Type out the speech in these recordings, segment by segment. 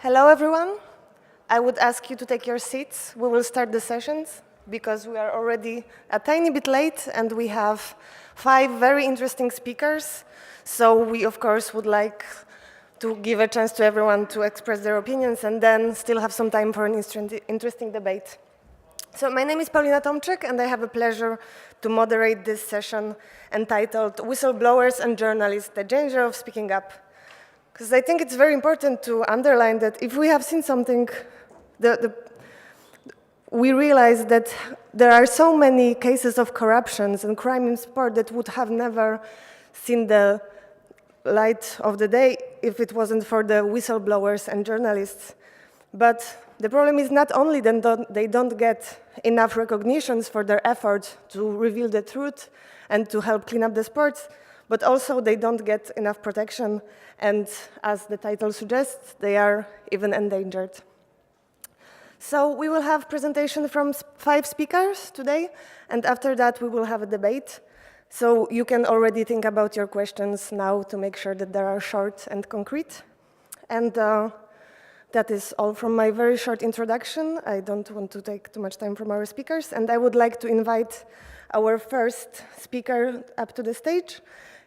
Hello, everyone. I would ask you to take your seats. We will start the sessions because we are already a tiny bit late and we have 5 very interesting speakers. So we, of course, would like to give a chance to everyone to express their opinions and then still have some time for an interesting debate. So my name is Paulina Tomczyk and I have a pleasure to moderate this session entitled Whistleblowers and Journalists, the Danger of Speaking Up. Because I think it's very important to underline that if we have seen something, we realize that there are so many cases of corruptions and crime in sport that would have never seen the light of the day if it wasn't for the whistleblowers and journalists. But the problem is not only that they don't get enough recognitions for their effort to reveal the truth and to help clean up the sports, but also they don't get enough protection, and as the title suggests, they are even endangered. So we will have presentation from 5 speakers today, and after that we will have a debate. So you can already think about your questions now to make sure that they are short and concrete. And that is all from my very short introduction. I don't want to take too much time from our speakers, and I would like to invite our first speaker up to the stage.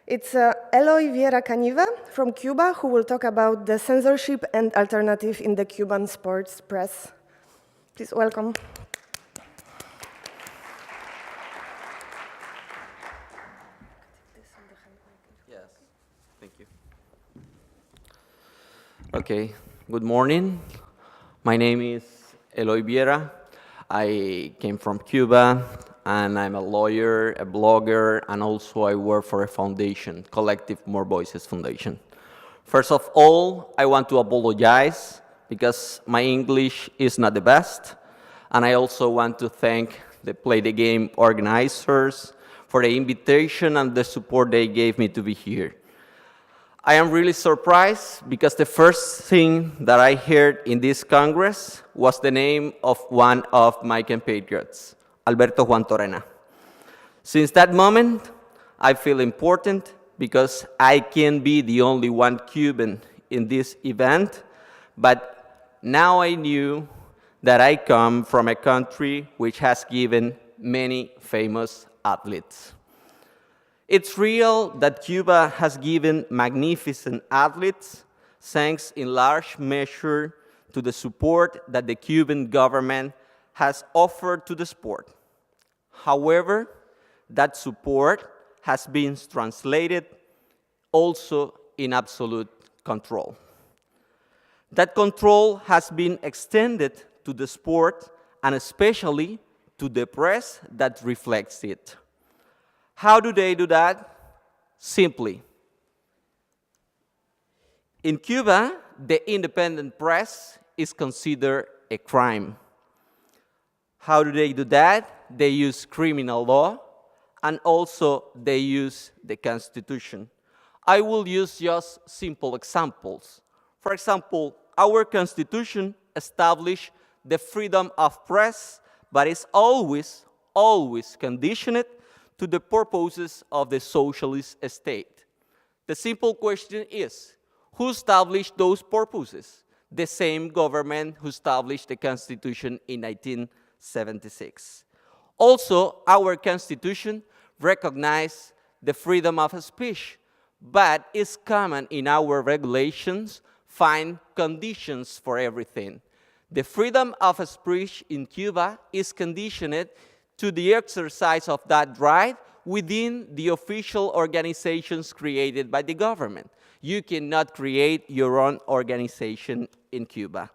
It's Eloy Viera Cañive from Cuba, who will talk about the censorship and alternative in the Cuban sports press. Please welcome. Yes, thank you. Okay, good morning. My name is Eloy Viera. I came from Cuba, and I'm a lawyer, a blogger, and also I work for a foundation, Collective More Voices Foundation. First of all, I want to apologize because my English is not the best, and I also want to thank the Play the Game organizers for the invitation and the support they gave me to be here. I am really surprised because the first thing that I heard in this Congress was the name of one of my compatriots, Alberto Juan Torena. Since that moment, I feel important because I can be the only one Cuban in this event, but now I knew that I come from a country which has given many famous athletes. It's real that Cuba has given magnificent athletes, thanks in large measure to the support that the Cuban government has offered to the sport. However, that support has been translated also in absolute control. That control has been extended to the sport and especially to the press that reflects it. How do they do that? Simply. In Cuba, the independent press is considered a crime. How do they do that? They use criminal law, and also they use the Constitution. I will use just simple examples. For example, our Constitution establishes the freedom of press, but is always conditioned to the purposes of the socialist state. The simple question is, who established those purposes? The same government who established the Constitution in 1976. Also, our Constitution recognizes the freedom of speech, but it's common in our regulations find conditions for everything. The freedom of speech in Cuba is conditioned to the exercise of that right within the official organizations created by the government. You cannot create your own organization in Cuba.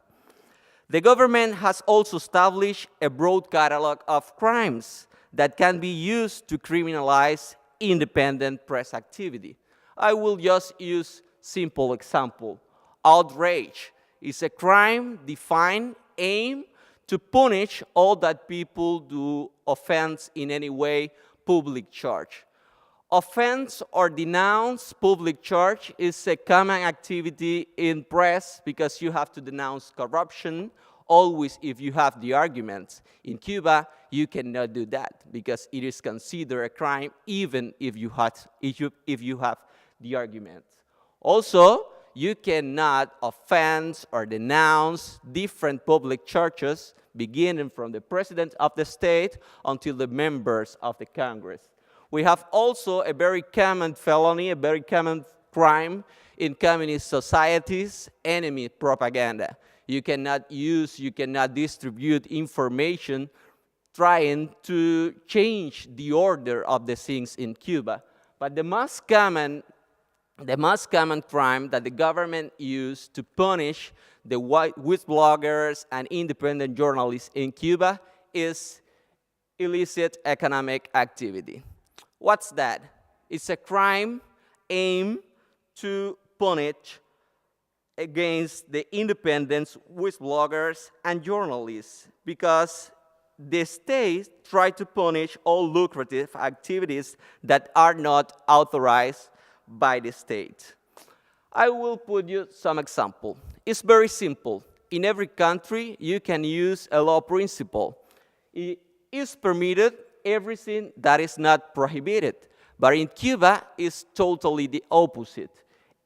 The government has also established a broad catalog of crimes that can be used to criminalize independent press activity. I will just use simple example. Outrage is a crime defined, aimed to punish all that people do offense in any way, public charge. Offense or denounce public charge is a common activity in press because you have to denounce corruption always if you have the arguments. In Cuba, you cannot do that because it is considered a crime even if you have the arguments. Also, you cannot offend or denounce different public churches, beginning from the president of the state until the members of the Congress. We have also a very common felony, a very common crime in communist societies, enemy propaganda. You cannot use, you cannot distribute information trying to change the order of the things in Cuba. But the most common crime that the government used to punish the whistleblowers and independent journalists in Cuba is illicit economic activity. What's that? It's a crime aimed to punish against the independent whistleblowers and journalists because the state tried to punish all lucrative activities that are not authorized by the state. I will put you some example. It's very simple. In every country, you can use a law principle. It is permitted everything that is not prohibited. But in Cuba, it's totally the opposite.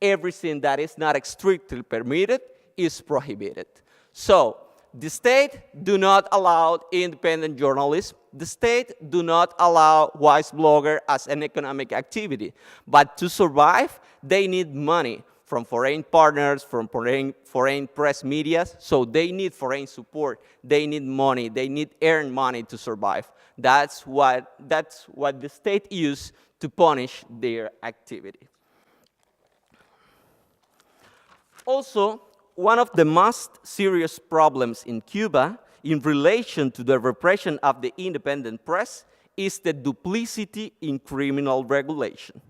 Everything that is not strictly permitted is prohibited. So, the state do not allow independent journalists. The state do not allow whistleblogger as an economic activity. But to survive, they need money from foreign partners, from foreign press media. So they need foreign support. They need money. They need earn money to survive. That's what the state used to punish their activity. Also, one of the most serious problems in Cuba in relation to the repression of the independent press is the duplicity in criminal regulation.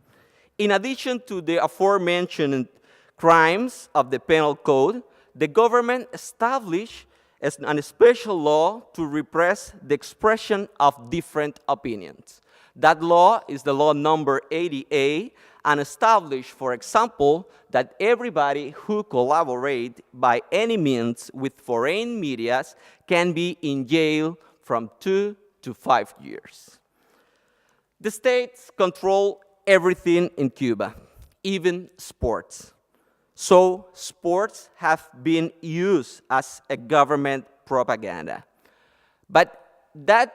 In addition to the aforementioned crimes of the penal code, the government established a special law to repress the expression of different opinions. That law is the law number 80A, and established, for example, that everybody who collaborates by any means with foreign medias can be in jail from 2 to 5 years. The states control everything in Cuba, even sports. So sports have been used as a government propaganda. But that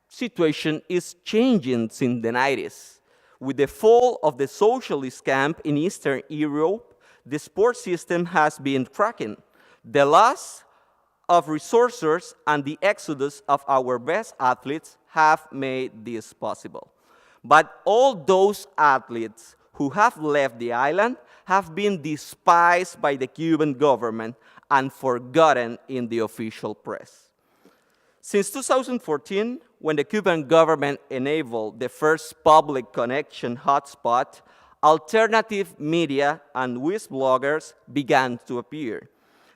situation is changing since the 90s. With the fall of the socialist camp in Eastern Europe, the sports system has been cracking. The loss of resources and the exodus of our best athletes have made this possible. But all those athletes who have left the island have been despised by the Cuban government and forgotten in the official press. Since 2014, when the Cuban government enabled the first public connection hotspot, alternative media and whistlebloggers began to appear.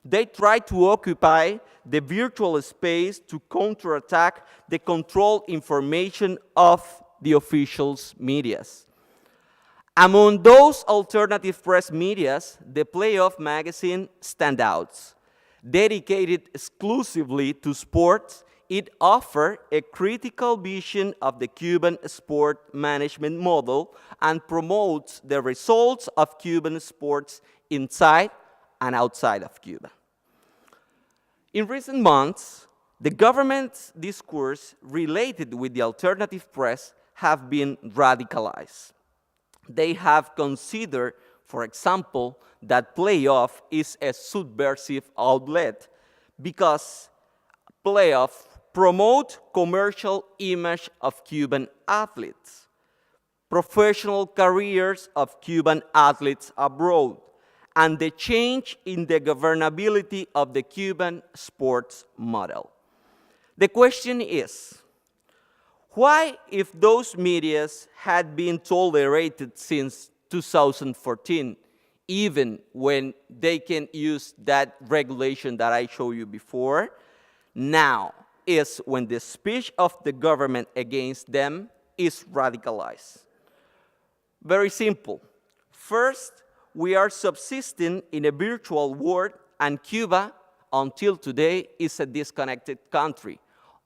They tried to occupy the virtual space to counterattack the controlled information of the officials' medias. Among those alternative press medias, the Playoff magazine stands out. Dedicated exclusively to sports, it offers a critical vision of the Cuban sport management model and promotes the results of Cuban sports inside and outside of Cuba. In recent months, the government's discourse related with the alternative press have been radicalized. They have considered, for example, that Playoff is a subversive outlet because Playoff promote commercial image of Cuban athletes, professional careers of Cuban athletes abroad, and the change in the governability of the Cuban sports model. The question is, why, if those medias had been tolerated since 2014, even when they can use that regulation that I showed you before, now is when the speech of the government against them is radicalized? Very simple. First, we are subsisting in a virtual world, and Cuba, until today, is a disconnected country.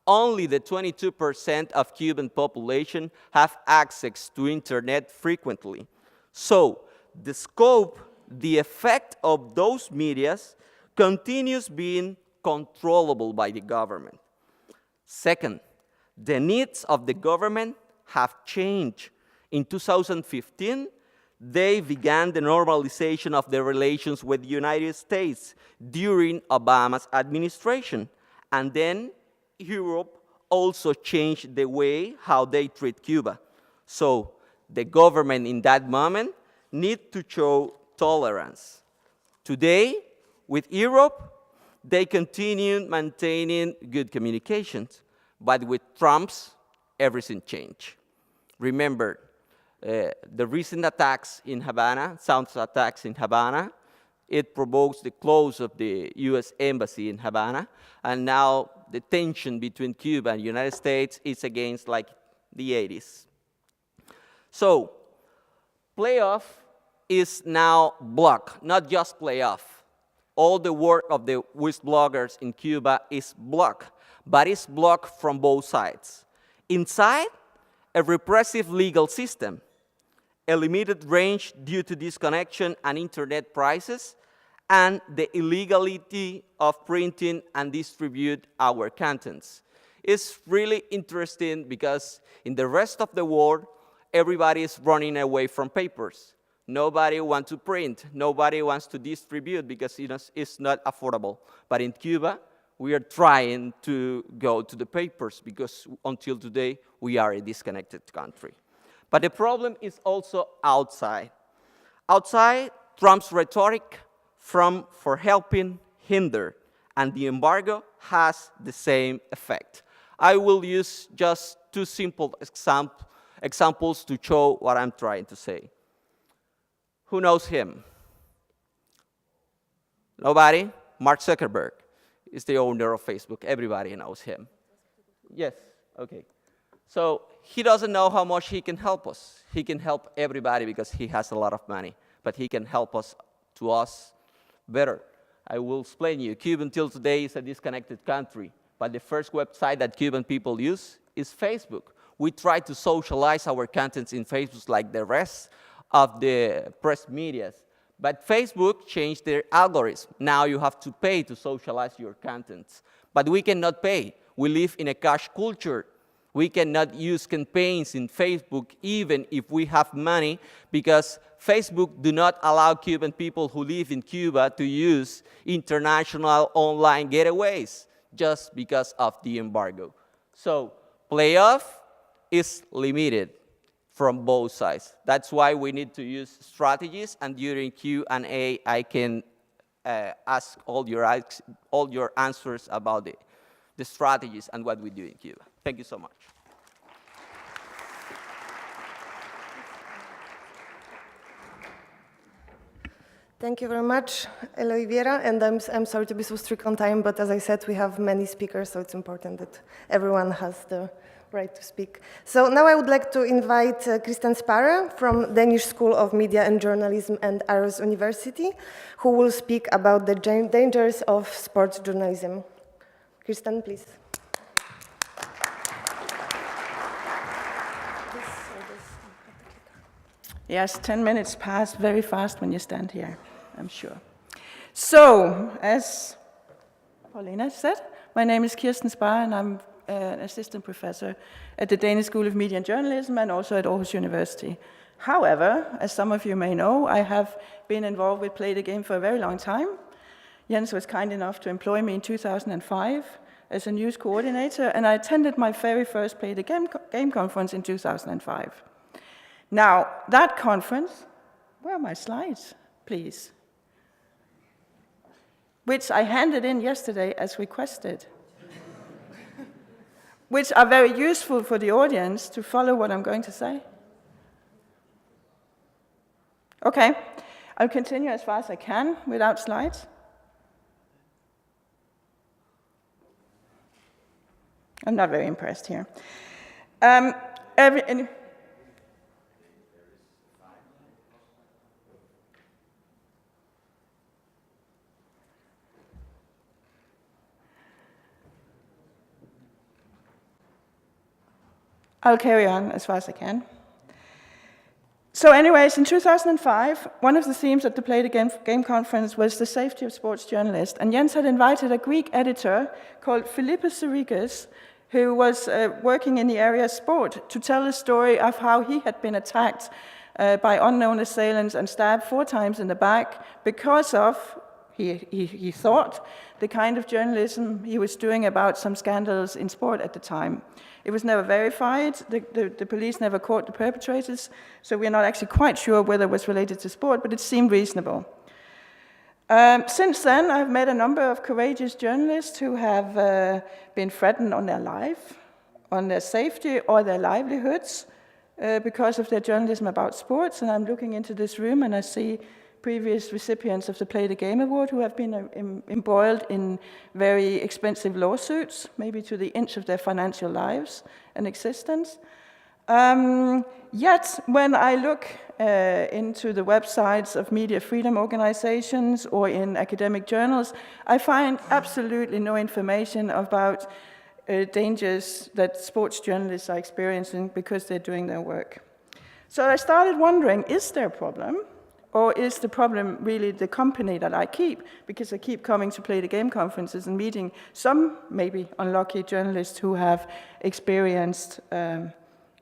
Only the 22% of Cuban population have access to internet frequently. So, the scope the effect of those medias continues being controllable by the government. Second, the needs of the government have changed. In 2015, they began the normalization of their relations with the United States during Obama's administration. And then Europe also changed the way how they treat Cuba. So the government in that moment need to show tolerance. Today, with Europe, they continue maintaining good communications, but with Trump's, everything changed. Remember, the recent attacks in Havana, sound attacks in Havana, it provokes the close of the US embassy in Havana, and now the tension between Cuba and the United States is against like the 80s. So, playoff is now blocked, not just playoff. All the work of the whistleblowers in Cuba is blocked, but it's blocked from both sides. Inside, a repressive legal system, a limited range due to disconnection and internet prices, and the illegality of printing and distribute our contents. It's really interesting because in the rest of the world, everybody is running away from papers. Nobody wants to print. Nobody wants to distribute because it's not affordable. But in Cuba, we are trying to go to the papers because until today, we are a disconnected country. But the problem is also outside. Outside, Trump's rhetoric for helping hinder, and the embargo has the same effect. I will use just two simple examples to show what I'm trying to say. Who knows him? Nobody? Mark Zuckerberg is the owner of Facebook. Everybody knows him. Yes, okay. So he doesn't know how much he can help us. He can help everybody because he has a lot of money, but he can help us better. I will explain you. Cuba until today is a disconnected country, but the first website that Cuban people use is Facebook. We try to socialize our contents in Facebook like the rest of the press medias. But Facebook changed their algorithm. Now you have to pay to socialize your contents. But we cannot pay. We live in a cash culture. We cannot use campaigns in Facebook even if we have money because Facebook do not allow Cuban people who live in Cuba to use international online getaways just because of the embargo. So playoff is limited from both sides. That's why we need to use strategies, and during Q&A, I can ask all your answers about the strategies and what we do in Cuba. Thank you so much. Thank you very much, Eloy, Viera, and I'm sorry to be so strict on time, but as I said, we have many speakers, so it's important that everyone has the right to speak. So now I would like to invite Kirsten Sparre from Danish School of Media and Journalism and Aarhus University, who will speak about the dangers of sports journalism. Kirsten, please. Yes, 10 minutes pass very fast when you stand here, I'm sure. So, as Paulina said, my name is Kirsten Sparre, and I'm an assistant professor at the Danish School of Media and Journalism and also at Aarhus University. However, as some of you may know, I have been involved with Play the Game for a very long time. Jens was kind enough to employ me in 2005 as a news coordinator, and I attended my very first Play the Game conference in 2005. Now, that conference, where are my slides, please? Which I handed in yesterday as requested. Which are very useful for the audience to follow what I'm going to say. Okay, I'll continue as far as I can without slides. I'm not very impressed here. I'll carry on as far as I can. So anyways, in 2005, one of the themes at the Play the Game conference was the safety of sports journalists. And Jens had invited a Greek editor called Philippos Sirikis, who was working in the area of sport, to tell the story of how he had been attacked by unknown assailants and stabbed 4 times in the back because of, he thought, the kind of journalism he was doing about some scandals in sport at the time. It was never verified, the police never caught the perpetrators, so we're not actually quite sure whether it was related to sport, but it seemed reasonable. Since then, I've met a number of courageous journalists who have been threatened on their life, on their safety or their livelihoods because of their journalism about sports, and I'm looking into this room and I see previous recipients of the Play the Game Award who have been embroiled in very expensive lawsuits, maybe to the inch of their financial lives and existence. Yet, when I look into the websites of media freedom organizations or in academic journals, I find absolutely no information about dangers that sports journalists are experiencing because they're doing their work. So I started wondering, is there a problem? Or is the problem really the company that I keep? Because I keep coming to Play the Game conferences and meeting some maybe unlucky journalists who have experienced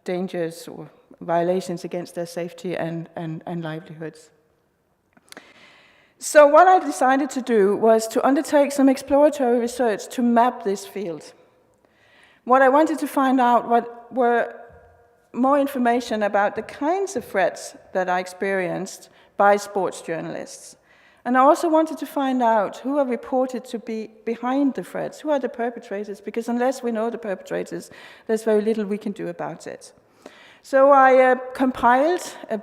dangers or violations against their safety and livelihoods. So what I decided to do was to undertake some exploratory research to map this field. What I wanted to find out were more information about the kinds of threats that I experienced by sports journalists. And I also wanted to find out who are reported to be behind the threats, who are the perpetrators, because unless we know the perpetrators, there's very little we can do about it. So I compiled a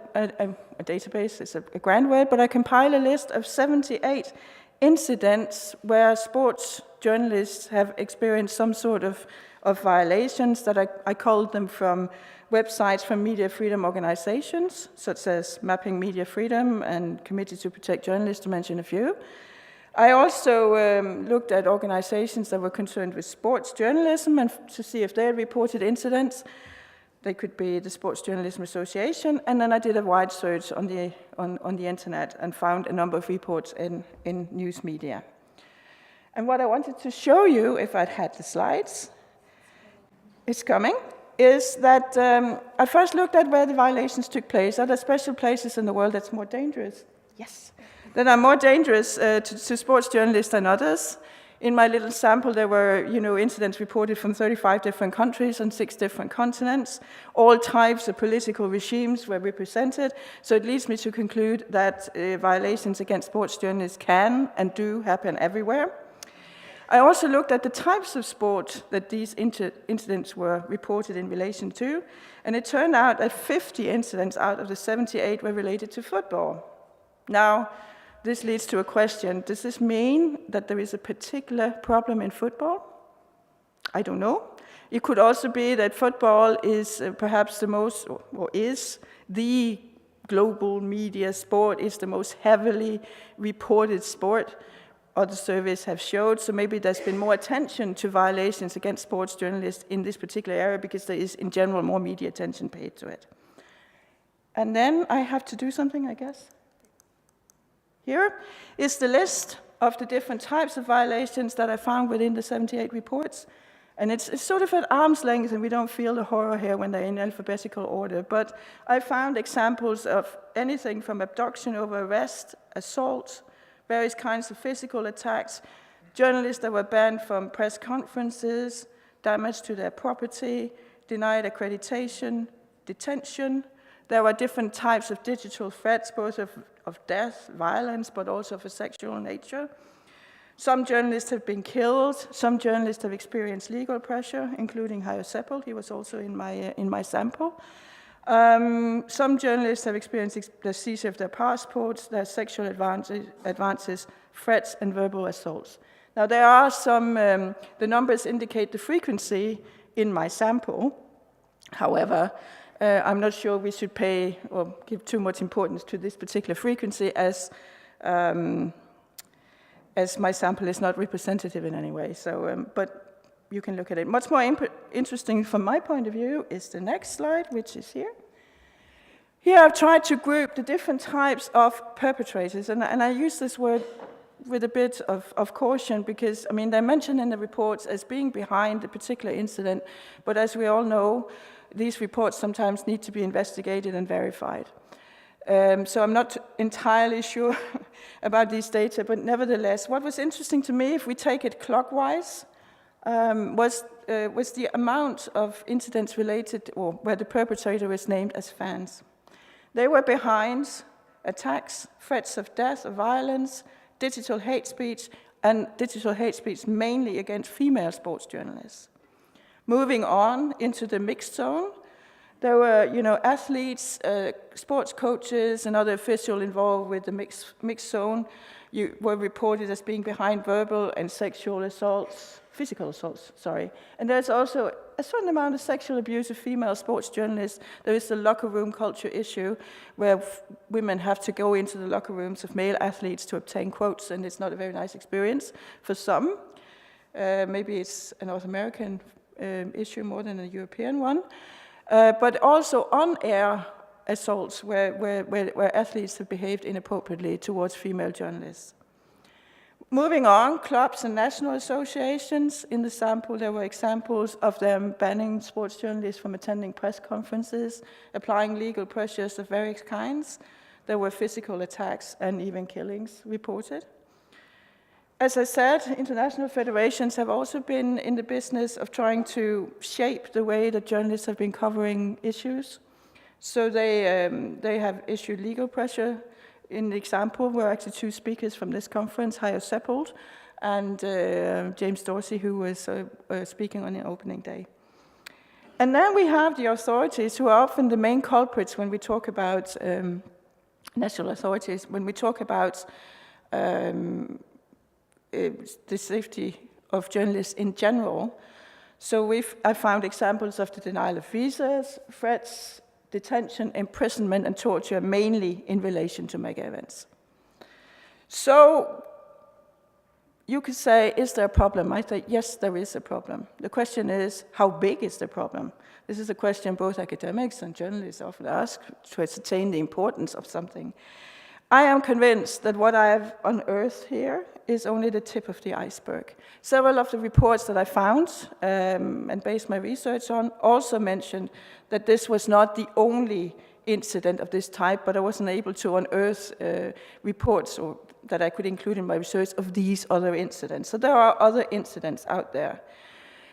database, it's a grand word, but I compiled a list of 78 incidents where sports journalists have experienced some sort of violations that I culled them from websites from media freedom organizations, such as Mapping Media Freedom and Committee to Protect Journalists, to mention a few. I also looked at organizations that were concerned with sports journalism and to see if they had reported incidents. They could be the Sports Journalism Association, and then I did a wide search on the internet and found a number of reports in news media. And what I wanted to show you, if I'd had the slides, it's coming, is that I first looked at where the violations took place. Are there special places in the world that's more dangerous? Yes. That are more dangerous to sports journalists than others. In my little sample, there were incidents reported from 35 different countries on 6 different continents. All types of political regimes were represented. So it leads me to conclude that violations against sports journalists can and do happen everywhere. I also looked at the types of sport that these incidents were reported in relation to, and it turned out that 50 incidents out of the 78 were related to football. Now, this leads to a question. Does this mean that there is a particular problem in football? I don't know. It could also be that football is perhaps the most, or is the global media sport, is the most heavily reported sport. Other surveys have showed, so maybe there's been more attention to violations against sports journalists in this particular area because there is, in general, more media attention paid to it. And then I have to do something, I guess. Here is the list of the different types of violations that I found within the 78 reports. And it's sort of at arm's length, and we don't feel the horror here when they're in alphabetical order. But I found examples of anything from abduction over arrest, assault, various kinds of physical attacks, journalists that were banned from press conferences, damage to their property, denied accreditation, detention. There were different types of digital threats, both of death, violence, but also of a sexual nature. Some journalists have been killed. Some journalists have experienced legal pressure, including Hajo Seppelt. He was also in my sample. Some journalists have experienced the seizure of their passports, their sexual advances, threats, and verbal assaults. Now, there are some, the numbers indicate the frequency in my sample. However, I'm not sure we should pay or give too much importance to this particular frequency as my sample is not representative in any way. So, but you can look at it. Much more interesting from my point of view is the next slide, which is here. Here I've tried to group the different types of perpetrators, and I use this word with a bit of caution because, I mean, they're mentioned in the reports as being behind a particular incident, but as we all know, these reports sometimes need to be investigated and verified. So I'm not entirely sure about these data, but nevertheless, what was interesting to me, if we take it clockwise, was the amount of incidents related, or where the perpetrator was named as fans. They were behind attacks, threats of death or violence, digital hate speech, and digital hate speech mainly against female sports journalists. Moving on into the mixed zone, there were, athletes, sports coaches, and other officials involved with the mixed zone were reported as being behind verbal and sexual assaults, physical assaults, sorry. And there's also a certain amount of sexual abuse of female sports journalists. There is the locker room culture issue, where women have to go into the locker rooms of male athletes to obtain quotes, and it's not a very nice experience for some. Maybe it's a North American issue more than a European one. But also on-air assaults where athletes have behaved inappropriately towards female journalists. Moving on, clubs and national associations. In the sample, there were examples of them banning sports journalists from attending press conferences, applying legal pressures of various kinds. There were physical attacks and even killings reported. As I said, international federations have also been in the business of trying to shape the way that journalists have been covering issues. So they have issued legal pressure. In the example were actually two speakers from this conference, Hajo Seppelt and James Dorsey, who was speaking on the opening day. And then we have the authorities, who are often the main culprits when we talk about national authorities, when we talk about the safety of journalists in general. So I found examples of the denial of visas, threats, detention, imprisonment, and torture, mainly in relation to mega events. So you could say, is there a problem? I think, yes, there is a problem. The question is, how big is the problem? This is a question both academics and journalists often ask to ascertain the importance of something. I am convinced that what I have unearthed here is only the tip of the iceberg. Several of the reports that I found and based my research on also mentioned that this was not the only incident of this type, but I wasn't able to unearth reports that I could include in my research of these other incidents. So there are other incidents out there.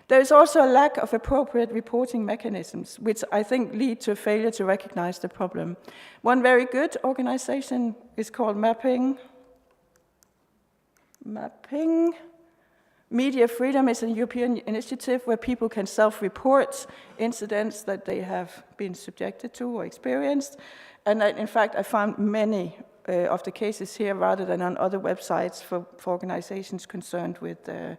There is also a lack of appropriate reporting mechanisms, which I think lead to a failure to recognize the problem. One very good organization is called Mapping. Media Freedom is a European initiative where people can self-report incidents that they have been subjected to or experienced. And in fact, I found many of the cases here rather than on other websites for organizations concerned with the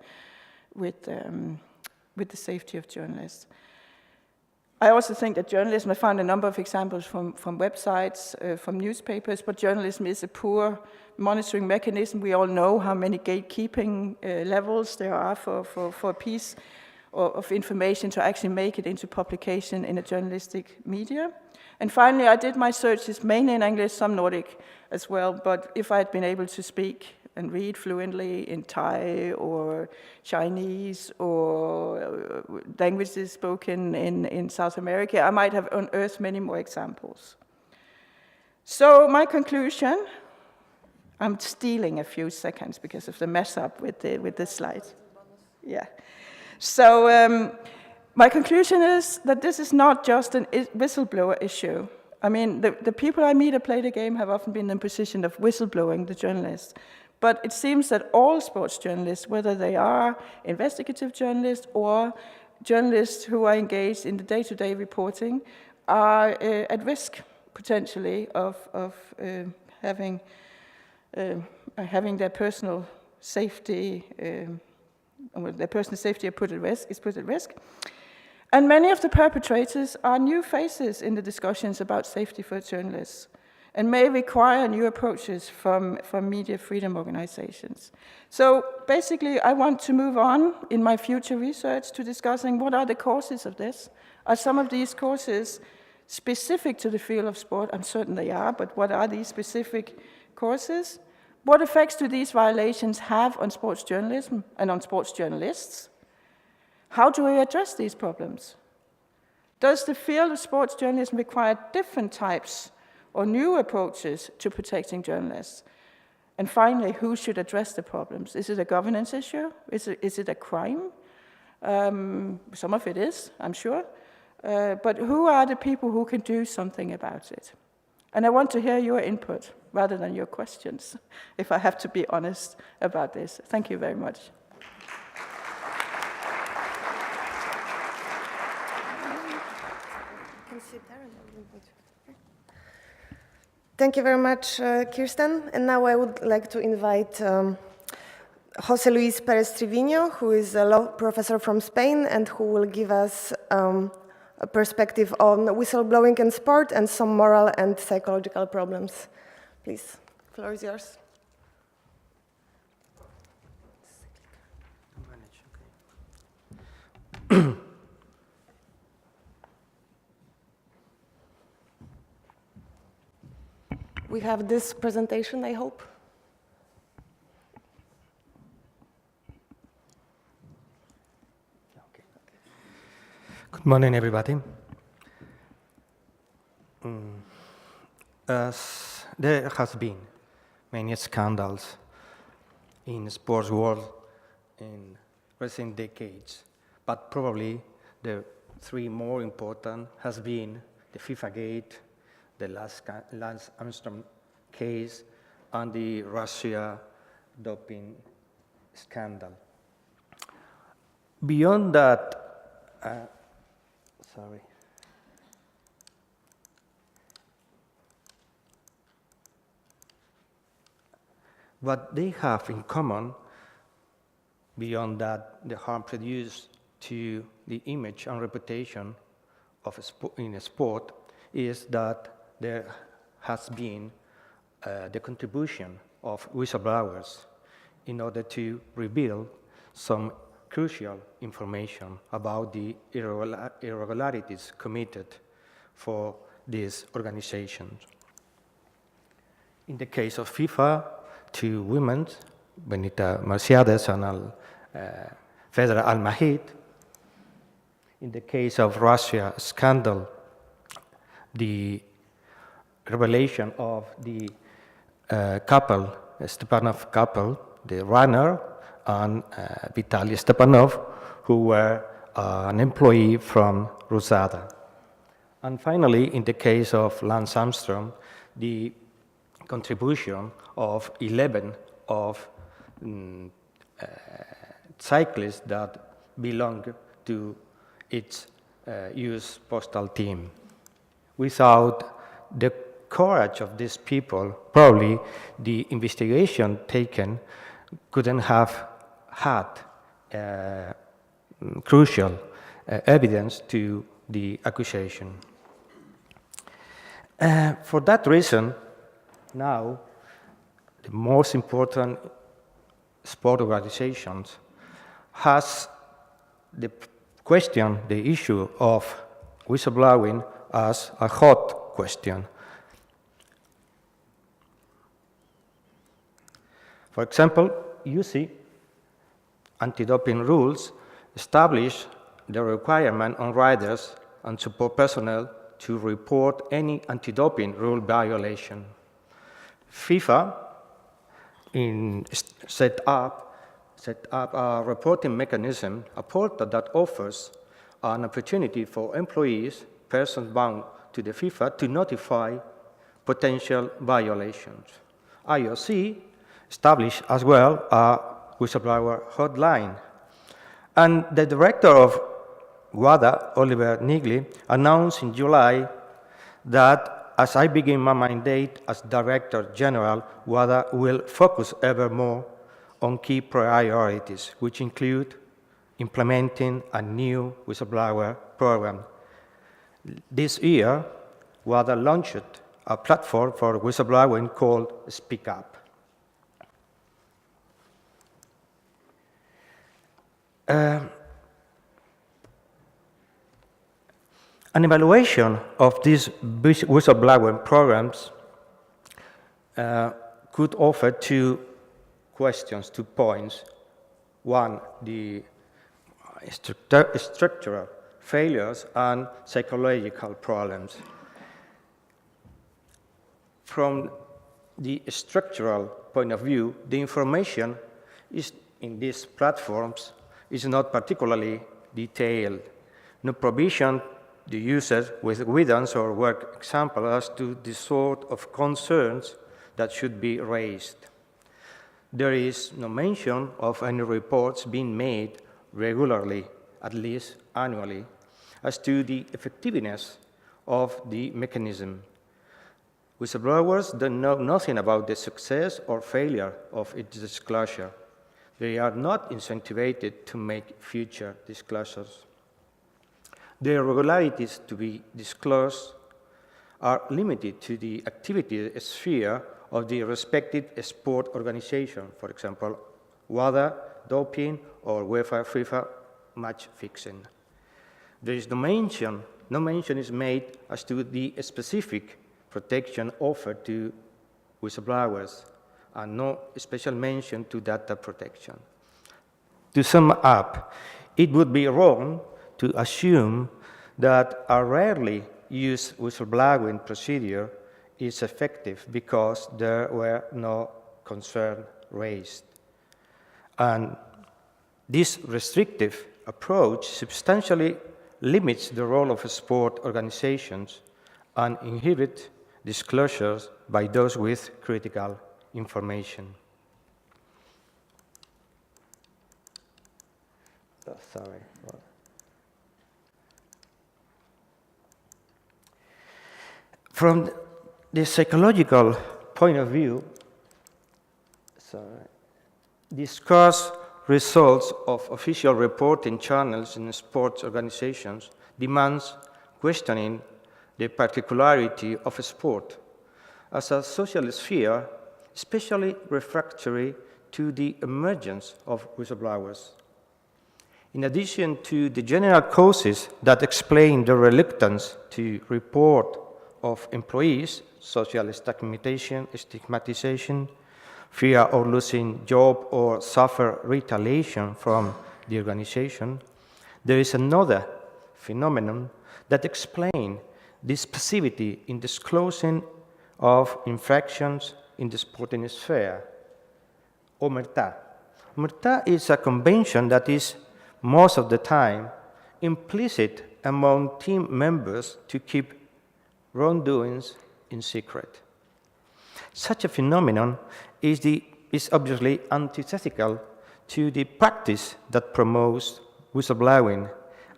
safety of journalists. I also think that journalism, I found a number of examples from websites, from newspapers, but journalism is a poor monitoring mechanism. We all know how many gatekeeping levels there are for a piece of information to actually make it into publication in a journalistic media. And finally, I did my searches mainly in English, some Nordic as well, but if I had been able to speak and read fluently in Thai or Chinese or languages spoken in South America, I might have unearthed many more examples. So my conclusion, I'm stealing a few seconds because of the mess up with the slides. Yeah. So my conclusion is that this is not just a whistleblower issue. I mean, the people I meet at Play the Game have often been in the position of whistleblowing the journalists. But it seems that all sports journalists, whether they are investigative journalists or journalists who are engaged in the day-to-day reporting, are at risk, potentially, of having their personal safety, is put at risk. And many of the perpetrators are new faces in the discussions about safety for journalists, and may require new approaches from media freedom organizations. So basically, I want to move on in my future research to discussing what are the causes of this. Are some of these causes specific to the field of sport? I'm certain they are, but what are these specific courses? What effects do these violations have on sports journalism and on sports journalists? How do we address these problems? Does the field of sports journalism require different types or new approaches to protecting journalists? And finally, who should address the problems? Is it a governance issue? Is it a crime? Some of it is, I'm sure. But who are the people who can do something about it? And I want to hear your input rather than your questions, if I have to be honest about this. Thank you very much. Thank you very much, Kirsten. And now I would like to invite José Luis Pérez Triviño, who is a law professor from Spain and who will give us a perspective on whistleblowing in sport and some moral and psychological problems. Please, the floor is yours. We have this presentation, I hope. Good morning, everybody. As there has been many scandals in the sports world in recent decades, but probably the three more important has been the FIFA Gate, the Lance Armstrong case, and the Russia doping scandal. Beyond that, what they have in common, beyond that, the harm produced to the image and reputation of in a sport, is that there has been the contribution of whistleblowers in order to reveal some crucial information about the irregularities committed for these organizations. In the case of FIFA, two women, Benita Mercedes and Federer Al-Mahid. In the case of Russia scandal, the revelation of the couple, Stepanov couple, the runner, and Vitaly Stepanov, who were an employee from Rusada. And finally, in the case of Lance Armstrong, the contribution of 11 of cyclists that belong to its US postal team. Without the courage of these people, probably the investigation taken couldn't have had crucial evidence to the accusation. For that reason, now the most important sport organizations has the question, the issue of whistleblowing as a hot question. For example, UCI anti-doping rules establish the requirement on riders and support personnel to report any anti-doping rule violation. FIFA set up a reporting mechanism, a portal that offers an opportunity for employees, persons bound to the FIFA, to notify potential violations. IOC established as well a whistleblower hotline. And the director of WADA, Oliver Nigli, announced in July that as I begin my mandate as Director General, WADA will focus ever more on key priorities, which include implementing a new whistleblower program. This year, WADA launched a platform for whistleblowing called Speak Up. An evaluation of these whistleblowing programs could offer two questions, 2 points. One, the structural failures and psychological problems. From the structural point of view, the information in these platforms is not particularly detailed. No provision the users with guidance or work example as to the sort of concerns that should be raised. There is no mention of any reports being made regularly, at least annually, as to the effectiveness of the mechanism. Whistleblowers don't know nothing about the success or failure of its disclosure. They are not incentivized to make future disclosures. The irregularities to be disclosed are limited to the activity sphere of the respective sport organization, for example, WADA, doping, or UEFA FIFA match fixing. There is no mention is made as to the specific protection offered to whistleblowers, and no special mention to data protection. To sum up, it would be wrong to assume that a rarely used whistleblowing procedure is effective because there were no concerns raised. And this restrictive approach substantially limits the role of sport organizations and inhibits disclosures by those with critical information. From the psychological point of view, discuss results of official reporting channels in sports organizations demands questioning the particularity of sport as a social sphere, especially refractory to the emergence of whistleblowers. In addition to the general causes that explain the reluctance to report of employees, social stigmatization, fear of losing job or suffer retaliation from the organization, there is another phenomenon that explains this passivity in disclosing of infractions in the sporting sphere. Omerta. Omerta is a convention that is most of the time implicit among team members to keep wrongdoings in secret. Such a phenomenon is obviously antithetical to the practice that promotes whistleblowing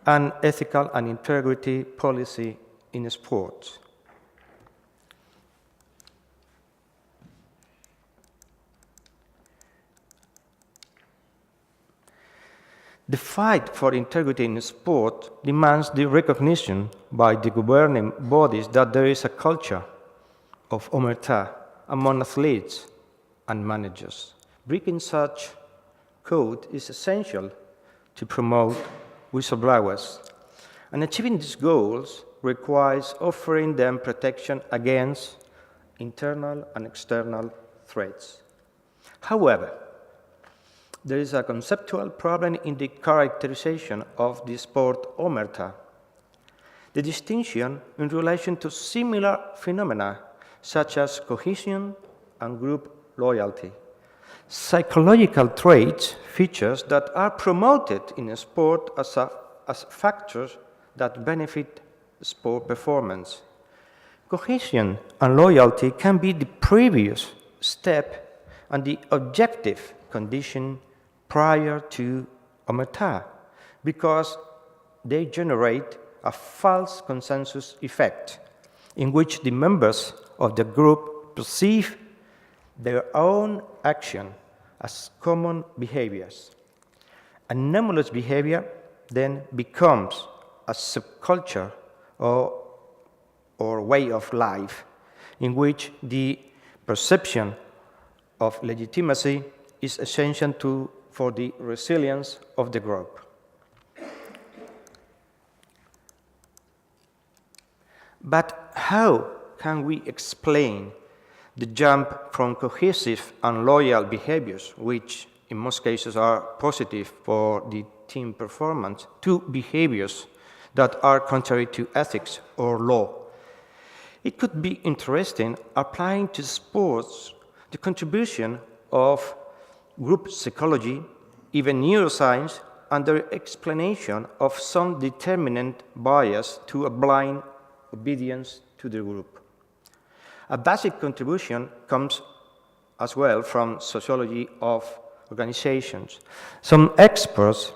and ethical and integrity policy in sports. The fight for integrity in sport demands the recognition by the governing bodies that there is a culture of omerta among athletes and managers. Breaking such code is essential to promote whistleblowers, and achieving these goals requires offering them protection against internal and external threats. However, there is a conceptual problem in the characterization of the sport omerta. The distinction in relation to similar phenomena such as cohesion and group loyalty. Psychological traits, features that are promoted in sport as factors that benefit sport performance. Cohesion and loyalty can be the previous step and the objective condition prior to omerta, because they generate a false consensus effect in which the members of the group perceive their own action as common behaviors. Anomalous behavior then becomes a subculture or way of life in which the perception of legitimacy is essential for the resilience of the group. But how can we explain the jump from cohesive and loyal behaviors, which in most cases are positive for the team performance, to behaviors that are contrary to ethics or law? It could be interesting applying to sports the contribution of group psychology, even neuroscience, and the explanation of some determinant bias to a blind obedience to the group. A basic contribution comes as well from sociology of organizations. Some experts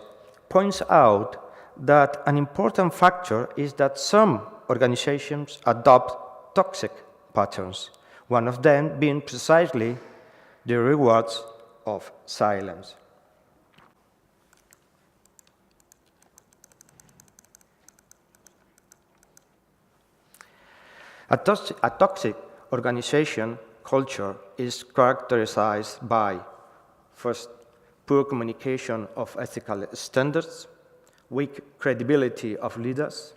point out that an important factor is that some organizations adopt toxic patterns, one of them being precisely the rewards of silence. A toxic organization culture is characterized by, first, poor communication of ethical standards, weak credibility of leaders,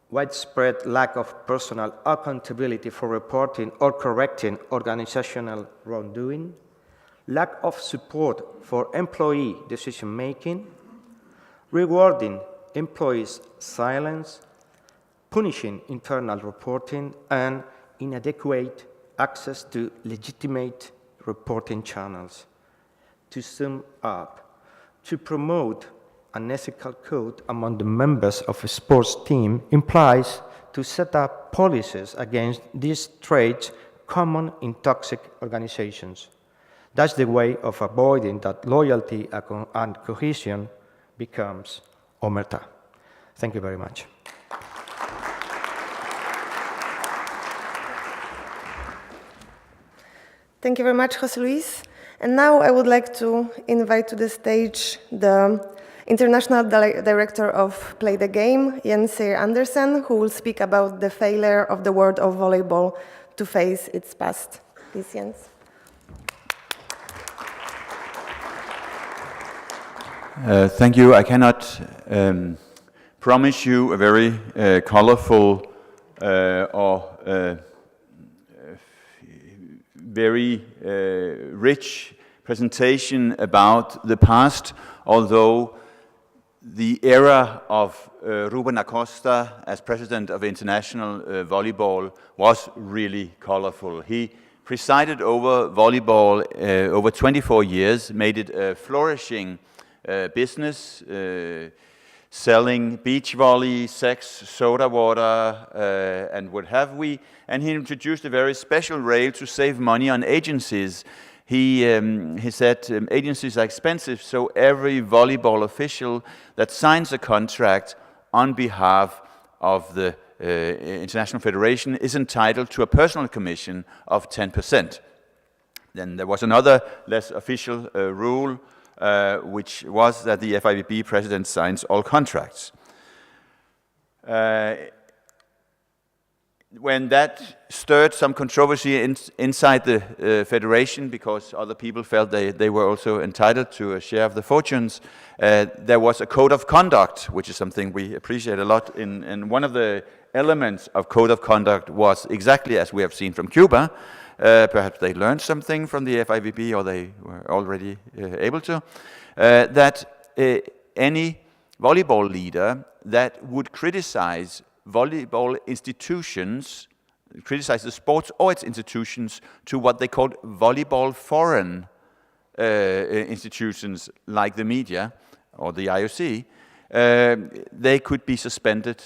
widespread lack of personal accountability for reporting or correcting organizational wrongdoing, lack of support for employee decision-making, rewarding employees' silence, punishing internal reporting, and inadequate access to legitimate reporting channels. To sum up, to promote an ethical code among the members of a sports team implies to set up policies against these traits common in toxic organizations. That's the way of avoiding that loyalty and cohesion becomes omerta. Thank you very much. Thank you very much, José Luis. And now I would like to invite to the stage the International Director of Play the Game, Jens Andersen, who will speak about the failure of the world of volleyball to face its past. Please, Jens. Thank you. I cannot promise you a very colorful or very rich presentation about the past, although the era of Ruben Acosta as president of international volleyball was really colorful. He presided over volleyball over 24 years, made it a flourishing business, selling beach volley, sex, soda water, and what have we. And he introduced a very special rail to save money on agencies. He said agencies are expensive, so every volleyball official that signs a contract on behalf of the International Federation is entitled to a personal commission of 10%. Then there was another less official rule, which was that the FIVB president signs all contracts. When that stirred some controversy inside the federation, because other people felt they were also entitled to a share of the fortunes, there was a code of conduct, which is something we appreciate a lot. And one of the elements of code of conduct was exactly as we have seen from Cuba. Perhaps they learned something from the FIVB, or they were already able to, that any volleyball leader that would criticize volleyball institutions, criticize the sports or its institutions, to what they called volleyball foreign institutions like the media or the IOC, they could be suspended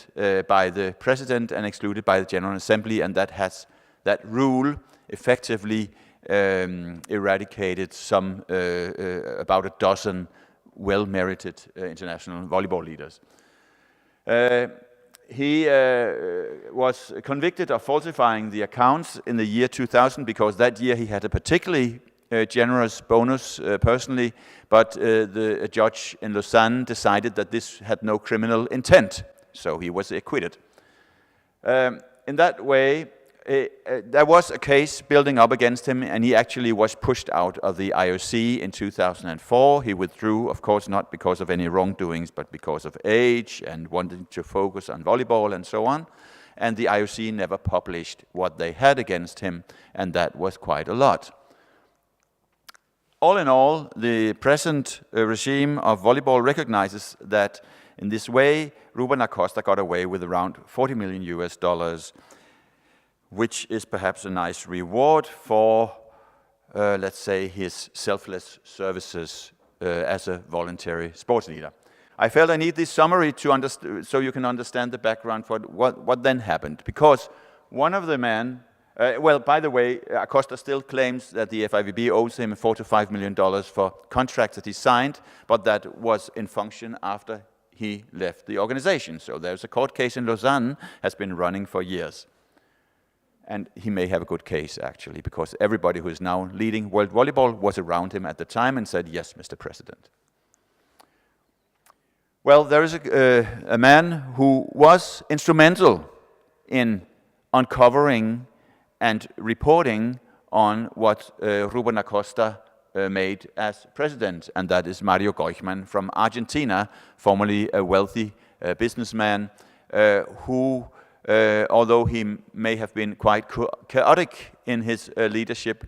by the president and excluded by the General Assembly, and that rule effectively eradicated some about a dozen well-merited international volleyball leaders. He was convicted of falsifying the accounts in the year 2000 because that year he had a particularly generous bonus personally, but a judge in Lausanne decided that this had no criminal intent, so he was acquitted. In that way, there was a case building up against him, and he actually was pushed out of the IOC in 2004. He withdrew, of course, not because of any wrongdoings, but because of age and wanting to focus on volleyball and so on. and the IOC never published what they had against him, and that was quite a lot. All in all, the present regime of volleyball recognizes that in this way, Ruben Acosta got away with around $40 million, which is perhaps a nice reward for, let's say, his selfless services as a voluntary sports leader. I felt I need this summary to so you can understand the background for what then happened. Because one of the men, well, by the way, Acosta still claims that the FIVB owes him $4 to $5 million for contracts that he signed, but that was in function after he left the organization. So there's a court case in Lausanne, has been running for years. And he may have a good case, actually, because everybody who is now leading world volleyball was around him at the time and said, yes, Mr. President. Well, there is a man who was instrumental in uncovering and reporting on what Ruben Acosta made as president, and that is Mario Goichman from Argentina, formerly a wealthy businessman who, although he may have been quite chaotic in his leadership,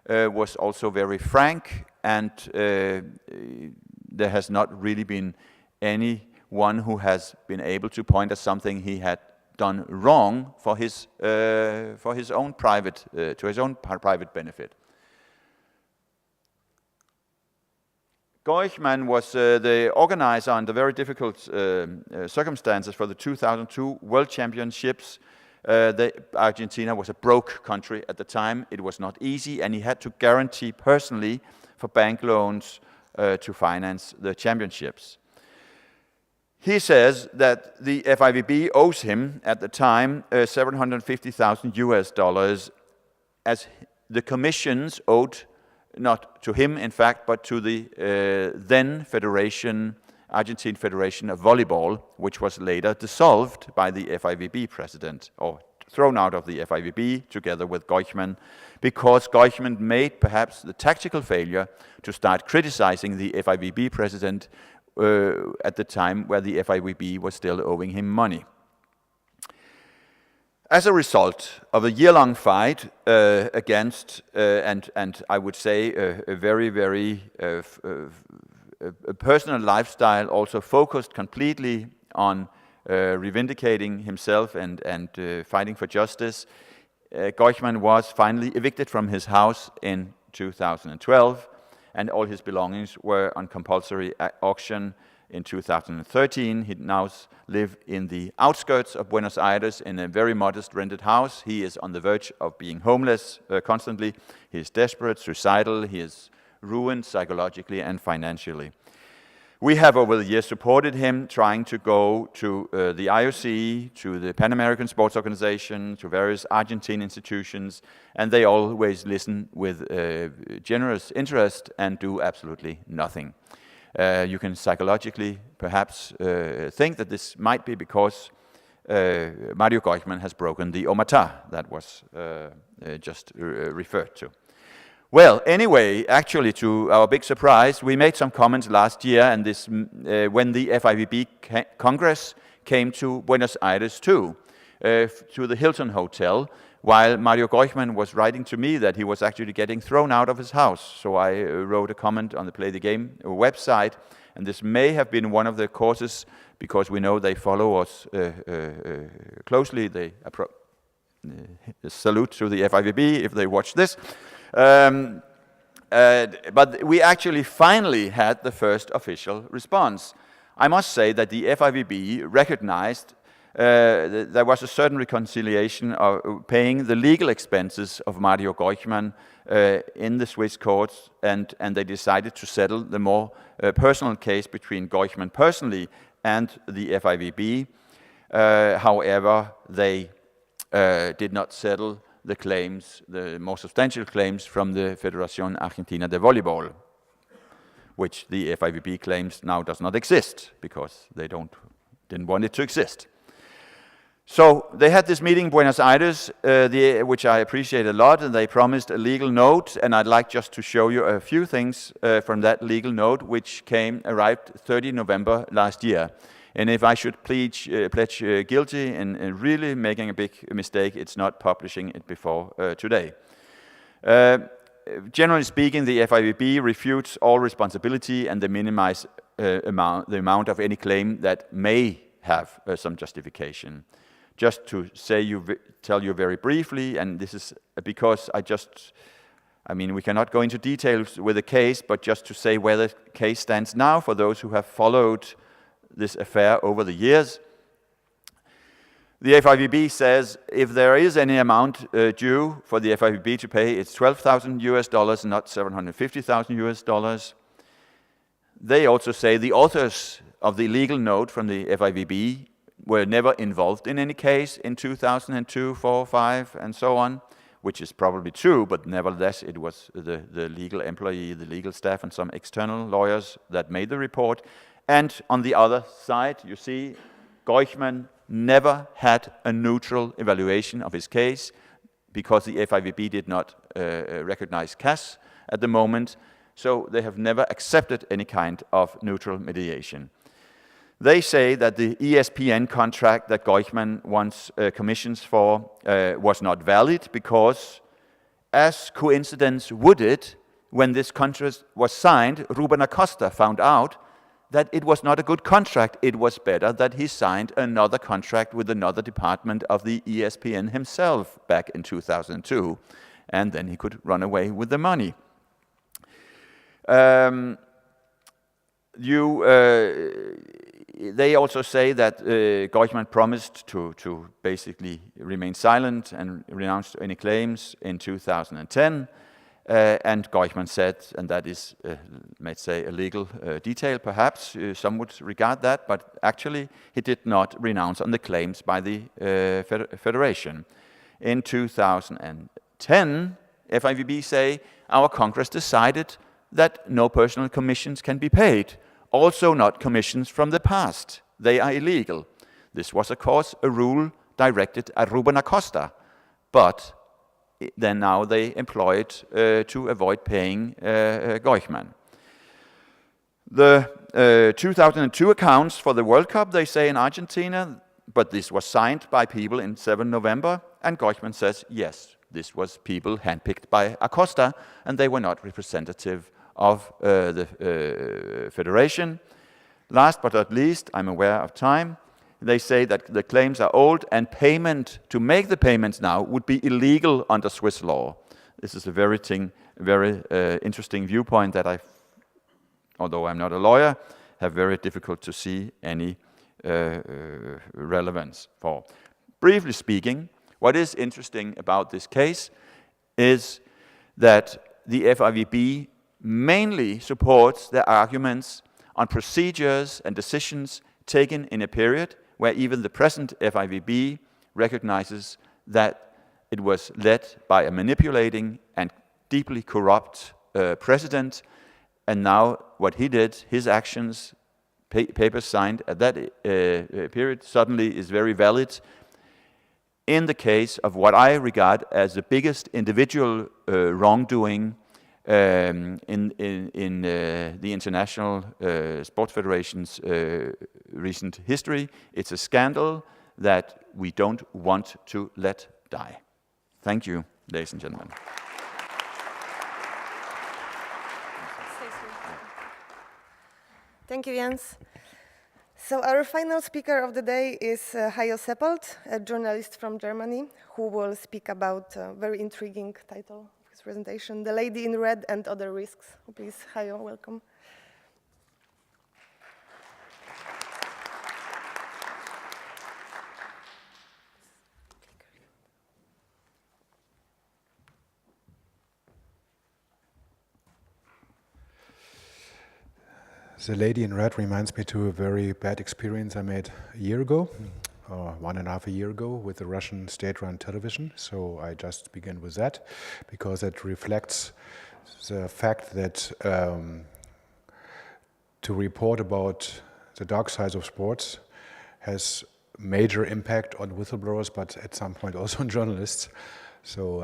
was also very frank, and there has not really been anyone who has been able to point at something he had done wrong for his own private to his own private benefit. Goichman was the organizer under very difficult circumstances for the 2002 World Championships. Argentina was a broke country at the time. It was not easy, and he had to guarantee personally for bank loans to finance the championships. He says that the FIVB owes him at the time $750,000 as the commissions owed not to him, in fact, but to the then Argentine Federation of Volleyball, which was later dissolved by the FIVB president, or thrown out of the FIVB together with Goichman, because Goichman made perhaps the tactical failure to start criticizing the FIVB president at the time where the FIVB was still owing him money. As a result of a year-long fight against, and I would say a very, very a personal lifestyle, also focused completely on reivindicating himself and fighting for justice, Goichman was finally evicted from his house in 2012, and all his belongings were on compulsory auction in 2013. He now lives in the outskirts of Buenos Aires in a very modest rented house. He is on the verge of being homeless constantly. He is desperate, suicidal. He is ruined psychologically and financially. We have over the years supported him, trying to go to the IOC, to the Pan American Sports Organization, to various Argentine institutions, and they always listen with generous interest and do absolutely nothing. You can psychologically perhaps think that this might be because Mario Goichman has broken the omertà that was just referred to. Well, anyway, actually, to our big surprise, we made some comments last year, and this when the FIVB Congress came to Buenos Aires too, to the Hilton Hotel, while Mario Goichman was writing to me that he was actually getting thrown out of his house. So I wrote a comment on the Play the Game website, and this may have been one of the causes, because we know they follow us closely. They salute to the FIVB if they watch this. But we actually finally had the first official response. I must say that the FIVB recognized there was a certain reconciliation of paying the legal expenses of Mario Goichman in the Swiss courts, and they decided to settle the more personal case between Goichman personally and the FIVB. However, they did not settle the claims, the more substantial claims from the Federación Argentina de Voleibol, which the FIVB claims now does not exist because they didn't want it to exist. So they had this meeting in Buenos Aires, which I appreciate a lot, and they promised a legal note, and I'd like just to show you a few things from that legal note, which arrived 30 November last year. And if I should pledge guilty and really making a big mistake, it's not publishing it before today. Generally speaking, the FIVB refutes all responsibility and they minimize the amount of any claim that may have some justification. Just to tell you very briefly, and this is because I mean, we cannot go into details with the case, but just to say where the case stands now for those who have followed this affair over the years. The FIVB says if there is any amount due for the FIVB to pay, it's $12,000 not $750,000. They also say the authors of the legal note from the FIVB were never involved in any case in 2002, 4, 5, and so on, which is probably true, but nevertheless it was the legal employee, the legal staff, and some external lawyers that made the report. And on the other side, you see, Goichman never had a neutral evaluation of his case because the FIVB did not recognize CAS at the moment, so they have never accepted any kind of neutral mediation. They say that the ESPN contract that Goichman wants commissions for was not valid because, as coincidence would it, when this contract was signed, Ruben Acosta found out that it was not a good contract. It was better that he signed another contract with another department of the ESPN himself back in 2002, and then he could run away with the money. They also say that Goichman promised to basically remain silent and renounce any claims in 2010. And Goichman said, and that is, let's say, a legal detail perhaps, some would regard that, but actually he did not renounce on the claims by the Federation. In 2010, FIVB say, our Congress decided that no personal commissions can be paid, also not commissions from the past. They are illegal. This was, of course, a rule directed at Ruben Acosta, but then now they employ it to avoid paying Goichman. The 2002 accounts for the World Cup, they say in Argentina, but this was signed by people in 7 November, and Goichman says, yes, this was people handpicked by Acosta, and they were not representative of the Federation. Last but not least, I'm aware of time, they say that the claims are old and payment, to make the payments now, would be illegal under Swiss law. This is a very interesting viewpoint that although I'm not a lawyer, have very difficult to see any relevance for. Briefly speaking, what is interesting about this case is that the FIVB mainly supports their arguments on procedures and decisions taken in a period where even the present FIVB recognizes that it was led by a manipulating and deeply corrupt president, and now what he did, his actions, papers signed at that period, suddenly is very valid in the case of what I regard as the biggest individual wrongdoing in the International Sports Federation's recent history. It's a scandal that we don't want to let die. Thank you, ladies and gentlemen. Thank you, Jens. So our final speaker of the day is Hajo Seppelt, a journalist from Germany, who will speak about a very intriguing title of his presentation, The Lady in Red and Other Risks. Please, Hajo, welcome. The Lady in Red reminds me to a very bad experience I made a year ago, or 1.5 years ago, with the Russian state-run television. So I just begin with that, because it reflects the fact that to report about the dark sides of sports has major impact on whistleblowers, but at some point also on journalists. So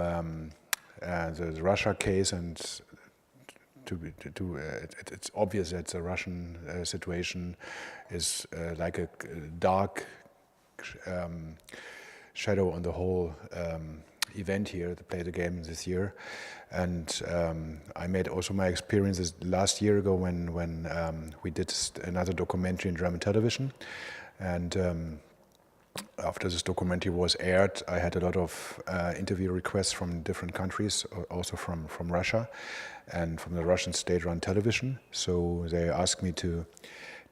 the Russia case and it's obvious that the Russian situation is like a dark shadow on the whole event here to play the game this year. And I made also my experiences last year ago when we did another documentary in German television. And after this documentary was aired, I had a lot of interview requests from different countries, also from Russia and from the Russian state-run television. So they asked me to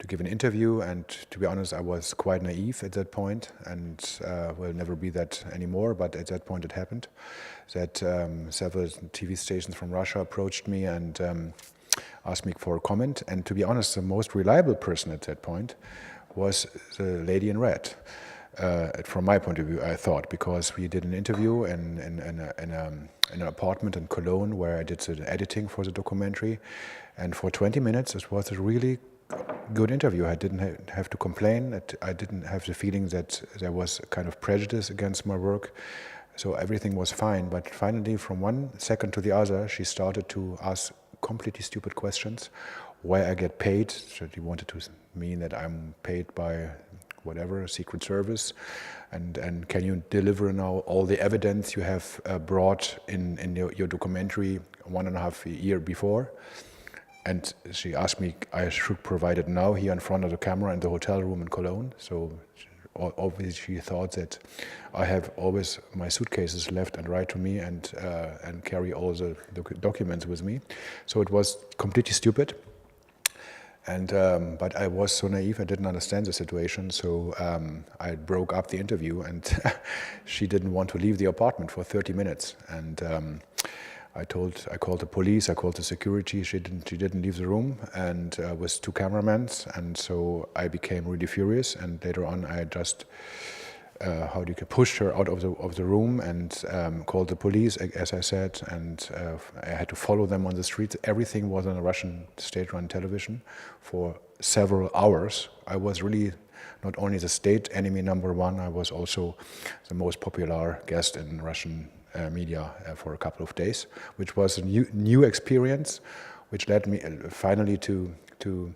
give an interview, and to be honest, I was quite naive at that point, and will never be that anymore, but at that point it happened that several TV stations from Russia approached me and asked me for a comment, and to be honest, the most reliable person at that point was the lady in red. From my point of view, I thought, because we did an interview in an apartment in Cologne where I did the editing for the documentary, and for 20 minutes it was a really good interview. I didn't have to complain. I didn't have the feeling that there was a kind of prejudice against my work. So everything was fine. But finally, from one second to the other, she started to ask completely stupid questions. Why I get paid? So she wanted to mean that I'm paid by whatever, Secret Service. And can you deliver now all the evidence you have brought in your documentary 1.5 years before? And she asked me I should provide it now here in front of the camera in the hotel room in Cologne. So obviously she thought that I have always my suitcases left and right to me and carry all the documents with me. So it was completely stupid. And but I was so naive, I didn't understand the situation. So I broke up the interview, and she didn't want to leave the apartment for 30 minutes. And I called the police, I called the security. She didn't leave the room, and with 2 cameramen, and so I became really furious. And later on, I just pushed her out of the room and called the police, as I said, and I had to follow them on the streets. Everything was on a Russian state-run television for several hours. I was really not only the state enemy #1, I was also the most popular guest in Russian media for a couple of days, which was a new experience, which led me finally to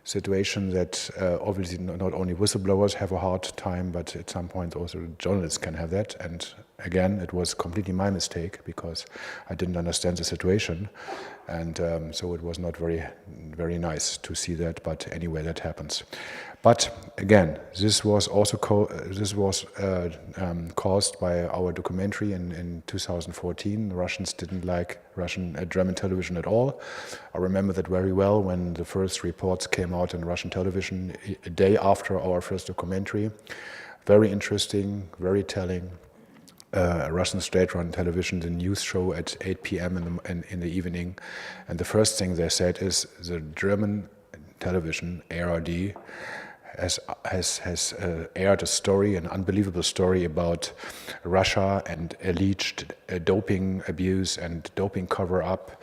situation that obviously not only whistleblowers have a hard time, but at some point also journalists can have that. And again, it was completely my mistake because I didn't understand the situation, and so it was not very nice to see that. But anyway, that happens. But again, this was also caused by our documentary in 2014. The Russians didn't like German television at all. I remember that very well when the first reports came out in Russian television a day after our first documentary. Very interesting, very telling. Russian state-run television, the news show at 8 p.m. in the evening, and the first thing they said is the German television ARD has aired a story, an unbelievable story about Russia and alleged doping abuse and doping cover-up.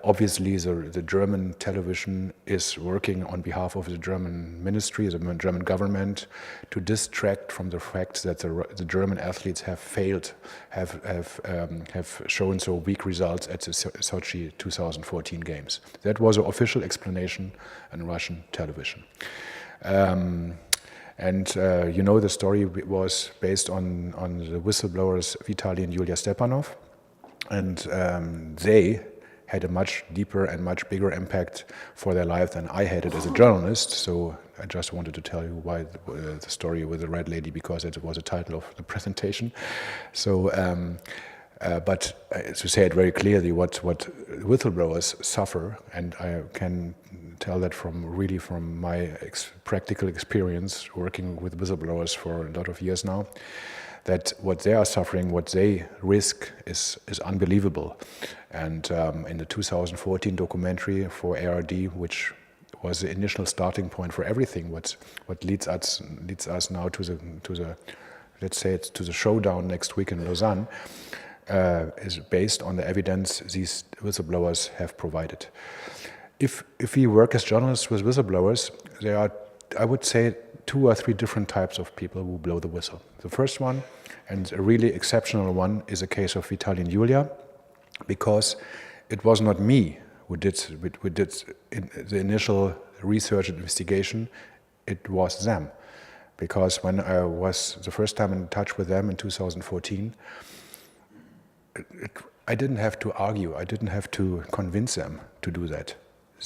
Obviously, the German television is working on behalf of the German ministry, the German government, to distract from the fact that the German athletes have failed, have shown so weak results at the Sochi 2014 games. That was an official explanation in Russian television. The story was based on the whistleblowers Vitaly and Yulia Stepanov, and they had a much deeper and much bigger impact for their life than I had it as a journalist. So I just wanted to tell you why the story with the red lady, because it was the title of the presentation. So, but to say it very clearly, what whistleblowers suffer, and I can tell that from my practical experience working with whistleblowers for a lot of years now, that what they are suffering, what they risk is unbelievable. And in the 2014 documentary for ARD, which was the initial starting point for everything, what leads us now to the let's say it's to the showdown next week in Lausanne, is based on the evidence these whistleblowers have provided. If we work as journalists with whistleblowers, there are, I would say, 2 or 3 different types of people who blow the whistle. The first one, and a really exceptional one, is a case of Vitaly and Yulia, because it was not me who did the initial research and investigation, it was them. Because when I was the first time in touch with them in 2014, I didn't have to argue, I didn't have to convince them to do that.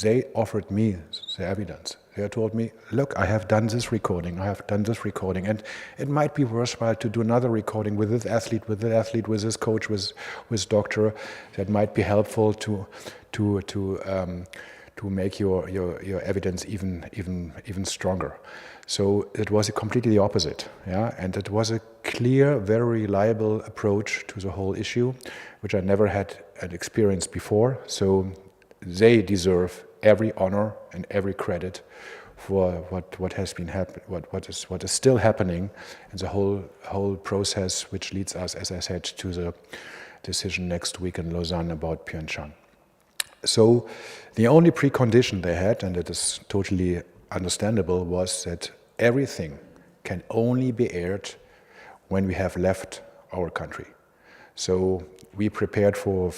They offered me the evidence. They told me, look, I have done this recording, and it might be worthwhile to do another recording with this athlete, with this coach, with doctor. That might be helpful to make your evidence even stronger. So it was completely the opposite, yeah, and it was a clear, very reliable approach to the whole issue, which I never had experienced before. So they deserve every honor and every credit for what has been what is still happening in the whole process, which leads us, as I said, to the decision next week in Lausanne about Pyeongchang. So the only precondition they had, and it is totally understandable, was that everything can only be aired when we have left our country. So we prepared for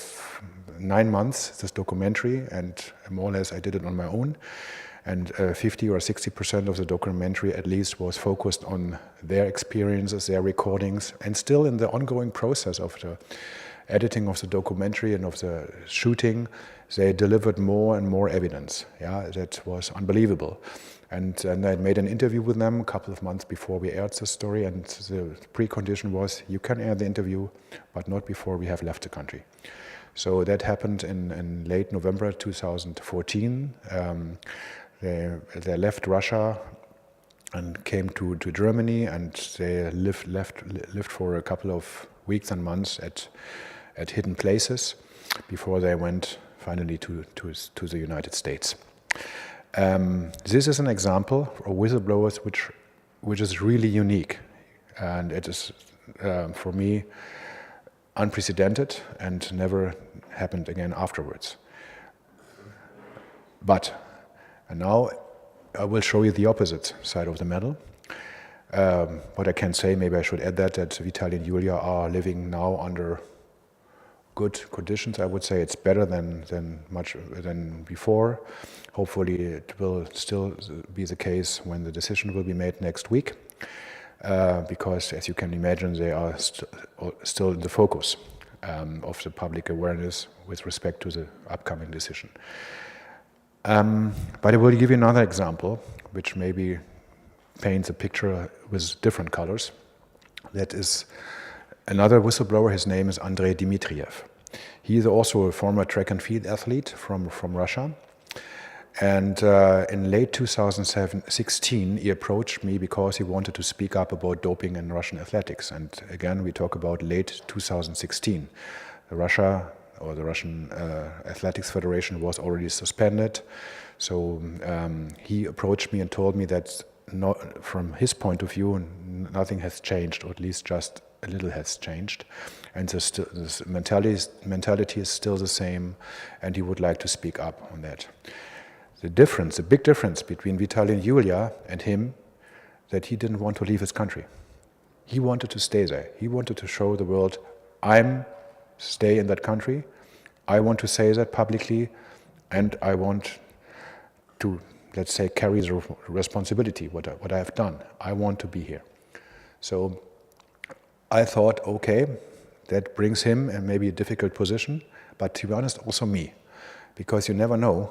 9 months this documentary, and more or less I did it on my own. And 50 or 60% of the documentary at least was focused on their experiences, their recordings, and still in the ongoing process of the editing of the documentary and of the shooting, they delivered more and more evidence. Yeah, that was unbelievable. And I made an interview with them a couple of months before we aired the story, and the precondition was you can air the interview, but not before we have left the country. So that happened in late November 2014. They left Russia and came to Germany, and they lived for a couple of weeks and months at hidden places before they went finally to the United States. This is an example of whistleblowers which is really unique, and it is for me unprecedented and never happened again afterwards. And now I will show you the opposite side of the medal. What I can say, maybe I should add that Vitaly and Julia are living now under good conditions. I would say it's better than before. Hopefully it will still be the case when the decision will be made next week, because as you can imagine, they are still in the focus of the public awareness with respect to the upcoming decision. But I will give you another example, which maybe paints a picture with different colors. That is another whistleblower. His name is Andrei Dmitriev. He is also a former track and field athlete from Russia. And in late 2016, he approached me because he wanted to speak up about doping in Russian athletics. And again, we talk about late 2016. The Russian Athletics Federation was already suspended. So he approached me and told me that from his point of view, nothing has changed, or at least just a little has changed. And the mentality is still the same, and he would like to speak up on that. The big difference between Vitaly and Julia and him, that he didn't want to leave his country. He wanted to stay there. He wanted to show the world, stay in that country. I want to say that publicly, and I want to, let's say, carry the responsibility, what I have done. I want to be here. So I thought, okay, that brings him in maybe a difficult position, but to be honest, also me, because you never know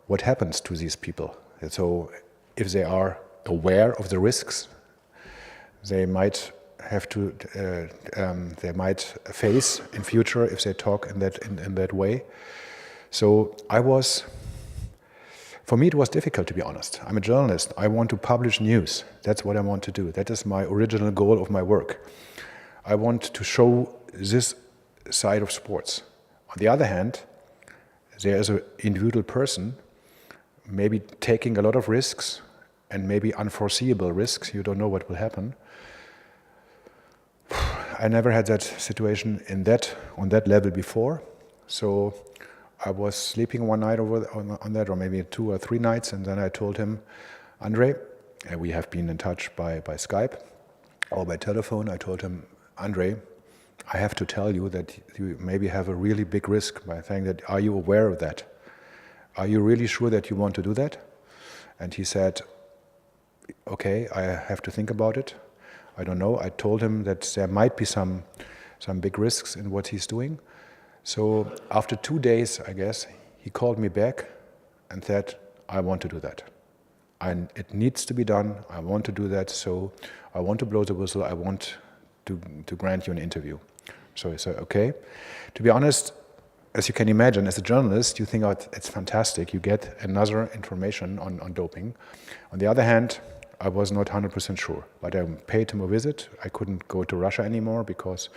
what happens to these people. So if they are aware of the risks, they might have to, they might face in future if they talk in that way. So for me it was difficult, to be honest. I'm a journalist. I want to publish news. That's what I want to do. That is my original goal of my work. I want to show this side of sports. On the other hand, there is an individual person maybe taking a lot of risks, and maybe unforeseeable risks. You don't know what will happen. I never had that situation on that level before. So I was sleeping one night on that, or maybe 2 or 3 nights, and then I told him, Andrei, we have been in touch by Skype or by telephone. I told him, Andrei, I have to tell you that you maybe have a really big risk by saying that, are you aware of that? are you really sure that you want to do that? And he said, okay, I have to think about it. I don't know. I told him that there might be some big risks in what he's doing. So after 2 days, I guess, he called me back and said, I want to do that. It needs to be done. I want to do that. So I want to blow the whistle. I want to grant you an interview. So I said, okay. To be honest, as you can imagine, as a journalist, you think, oh, it's fantastic. You get another information on doping. On the other hand, I was not 100% sure, but I paid him a visit. I couldn't go to Russia anymore because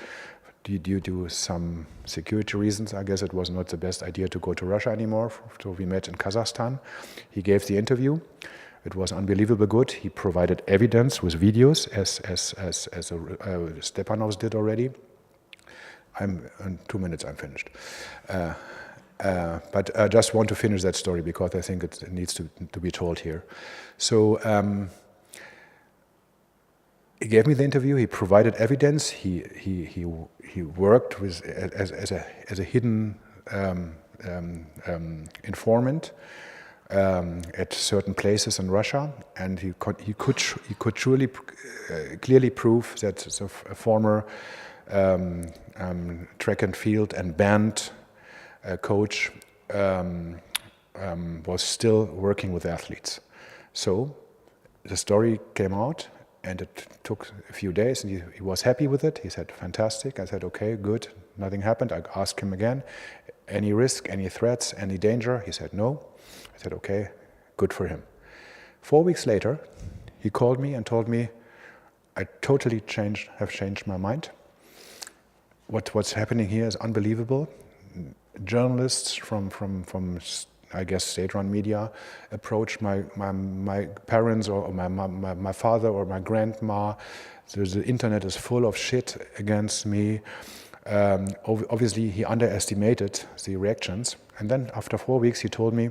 due to some security reasons, I guess it was not the best idea to go to Russia anymore. So we met in Kazakhstan. He gave the interview. It was unbelievably good. He provided evidence with videos, as Stepanovs did already. In 2 minutes, I'm finished. But I just want to finish that story because I think it needs to be told here. So he gave me the interview. He provided evidence. He worked with as a hidden informant at certain places in Russia, and he could truly clearly prove that a former track and field and band coach was still working with athletes. So the story came out, and it took a few days, and he was happy with it. He said, fantastic. I said, okay, good. Nothing happened. I asked him again, any risk, any threats, any danger? He said, no. I said, okay, good for him. 4 weeks later, he called me and told me, I totally have changed my mind. What's happening here is unbelievable. Journalists from I guess state-run media approached my parents or my father or my grandma. The internet is full of shit against me. Obviously, he underestimated the reactions. And then after 4 weeks, he told me,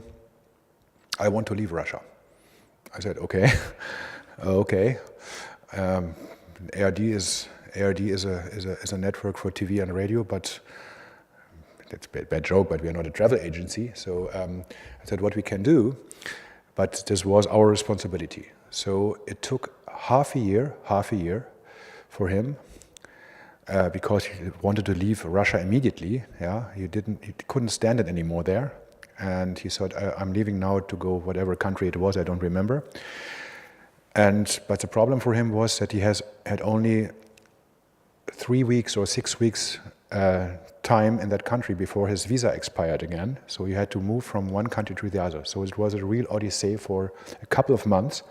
I want to leave Russia. I said, okay, okay. ARD is a network for TV and radio, but that's a bad joke, but we are not a travel agency. So I said, what we can do, but this was our responsibility. So it took half a year for him, because he wanted to leave Russia immediately. Yeah, he couldn't stand it anymore there, and he said, I'm leaving now to go whatever country it was, I don't remember. But the problem for him was that he had only 3 weeks or 6 weeks time in that country before his visa expired again. So he had to move from one country to the other. So it was a real odyssey for a couple of months.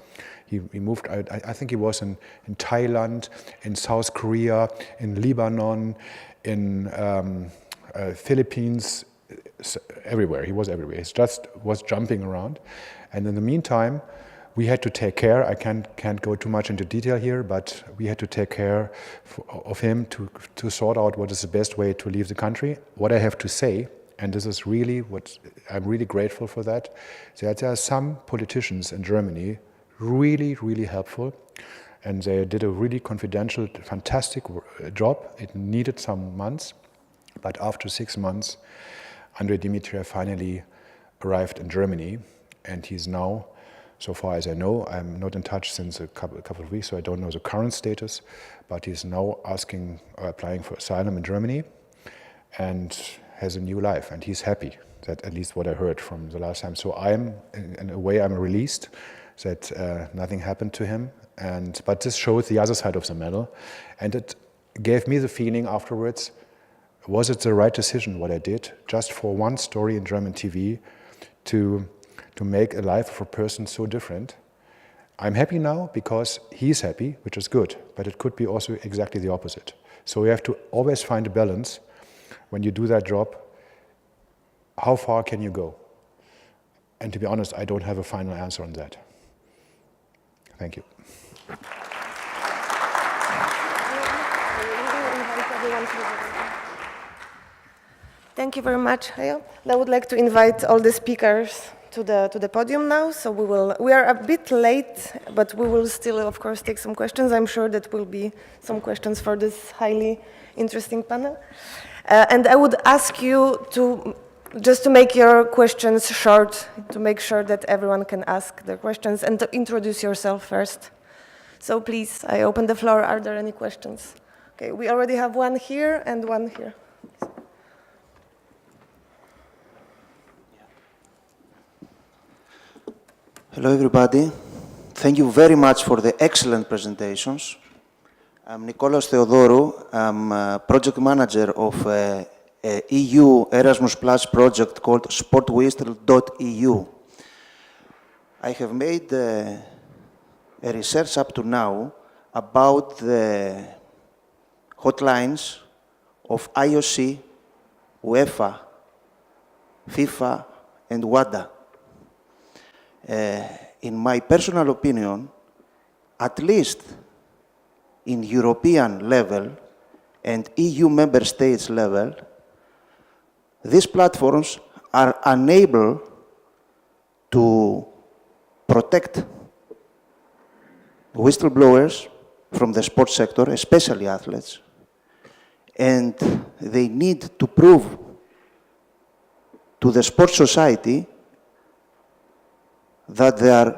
He moved, I think he was in Thailand, in South Korea, in Lebanon, in Philippines, everywhere. He was everywhere. He just was jumping around. And in the meantime, we had to take care. I can't go too much into detail here, but we had to take care of him to sort out what is the best way to leave the country. What I have to say, and this is really what I'm really grateful for that there are some politicians in Germany really, really helpful, and they did a really confidential, fantastic job. It needed some months, but after 6 months, Andrei Dimitriev finally arrived in Germany, and he's now, so far as I know, I'm not in touch since a couple of weeks, so I don't know the current status, but he's now applying for asylum in Germany and has a new life, and he's happy. That at least what I heard from the last time. So in a way, I'm released that nothing happened to him, but this shows the other side of the medal, and it gave me the feeling afterwards, was it the right decision what I did, just for one story in German TV, to make a life of a person so different? I'm happy now because he's happy, which is good, but it could be also exactly the opposite. So you have to always find a balance when you do that job. How far can you go? And to be honest, I don't have a final answer on that. Thank you. Thank you very much, Hajo. I would like to invite all the speakers to the podium now. So we are a bit late, but we will still, of course, take some questions. I'm sure that will be some questions for this highly interesting panel. And I would ask you to Just to make your questions short, to make sure that everyone can ask their questions, and to introduce yourself first. So please, I open the floor. Are there any questions? Okay, we already have one here and one here. Hello, everybody. Thank you very much for the excellent presentations. I'm Nikolaos Theodorou. I'm a project manager of a EU Erasmus Plus project called sportwhistle.eu. I have made a research up to now about the hotlines of IOC, UEFA, FIFA, and WADA. In my personal opinion, at least in European level and EU member states level, these platforms are unable to protect whistleblowers from the sports sector, especially athletes, and they need to prove to the sports society that they are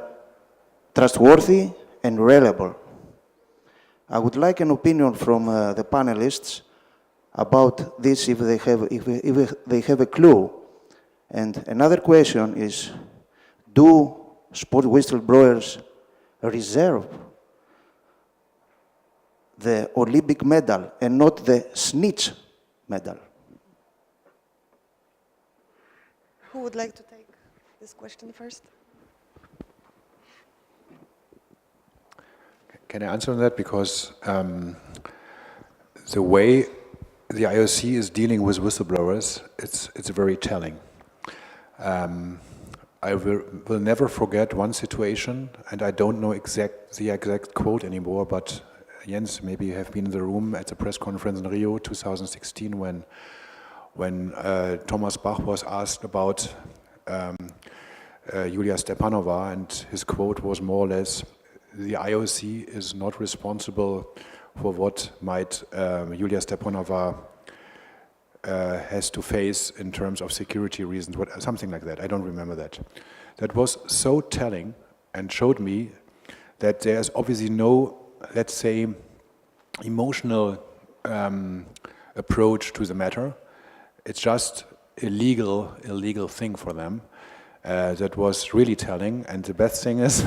trustworthy and reliable. I would like an opinion from the panelists about this, if they have a clue. And another question is, do sport whistleblowers reserve the Olympic medal and not the snitch medal? Who would like to take this question first? Can I answer on that? Because the way the IOC is dealing with whistleblowers, it's very telling. I will never forget one situation, and I don't know the exact quote anymore, but Jens, maybe you have been in the room at the press conference in Rio 2016 when Thomas Bach was asked about Julia Stepanova, and his quote was more or less, the IOC is not responsible for what might Julia Stepanova has to face in terms of security reasons, something like that. I don't remember that. That was so telling and showed me that there's obviously no, let's say, emotional approach to the matter. It's just a legal thing for them. That was really telling. And the best thing is,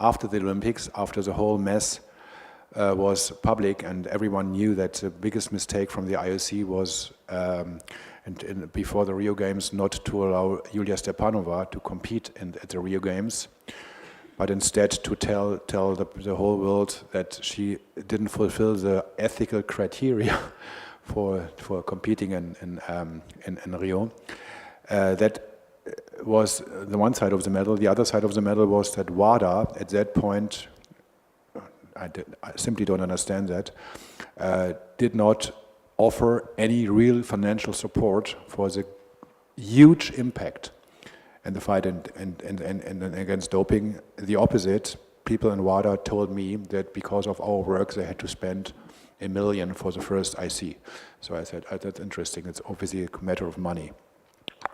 after the Olympics, after the whole mess was public and everyone knew that the biggest mistake from the IOC was before the Rio Games not to allow Julia Stepanova to compete at the Rio Games, but instead to tell the whole world that she didn't fulfill the ethical criteria for competing in Rio. That was the one side of the medal. The other side of the medal was that WADA, at that point, I simply don't understand that, did not offer any real financial support for the huge impact in the fight and against doping. The opposite, people in WADA told me that because of our work they had to spend $1 million for the first IC. So I said, that's interesting, it's obviously a matter of money.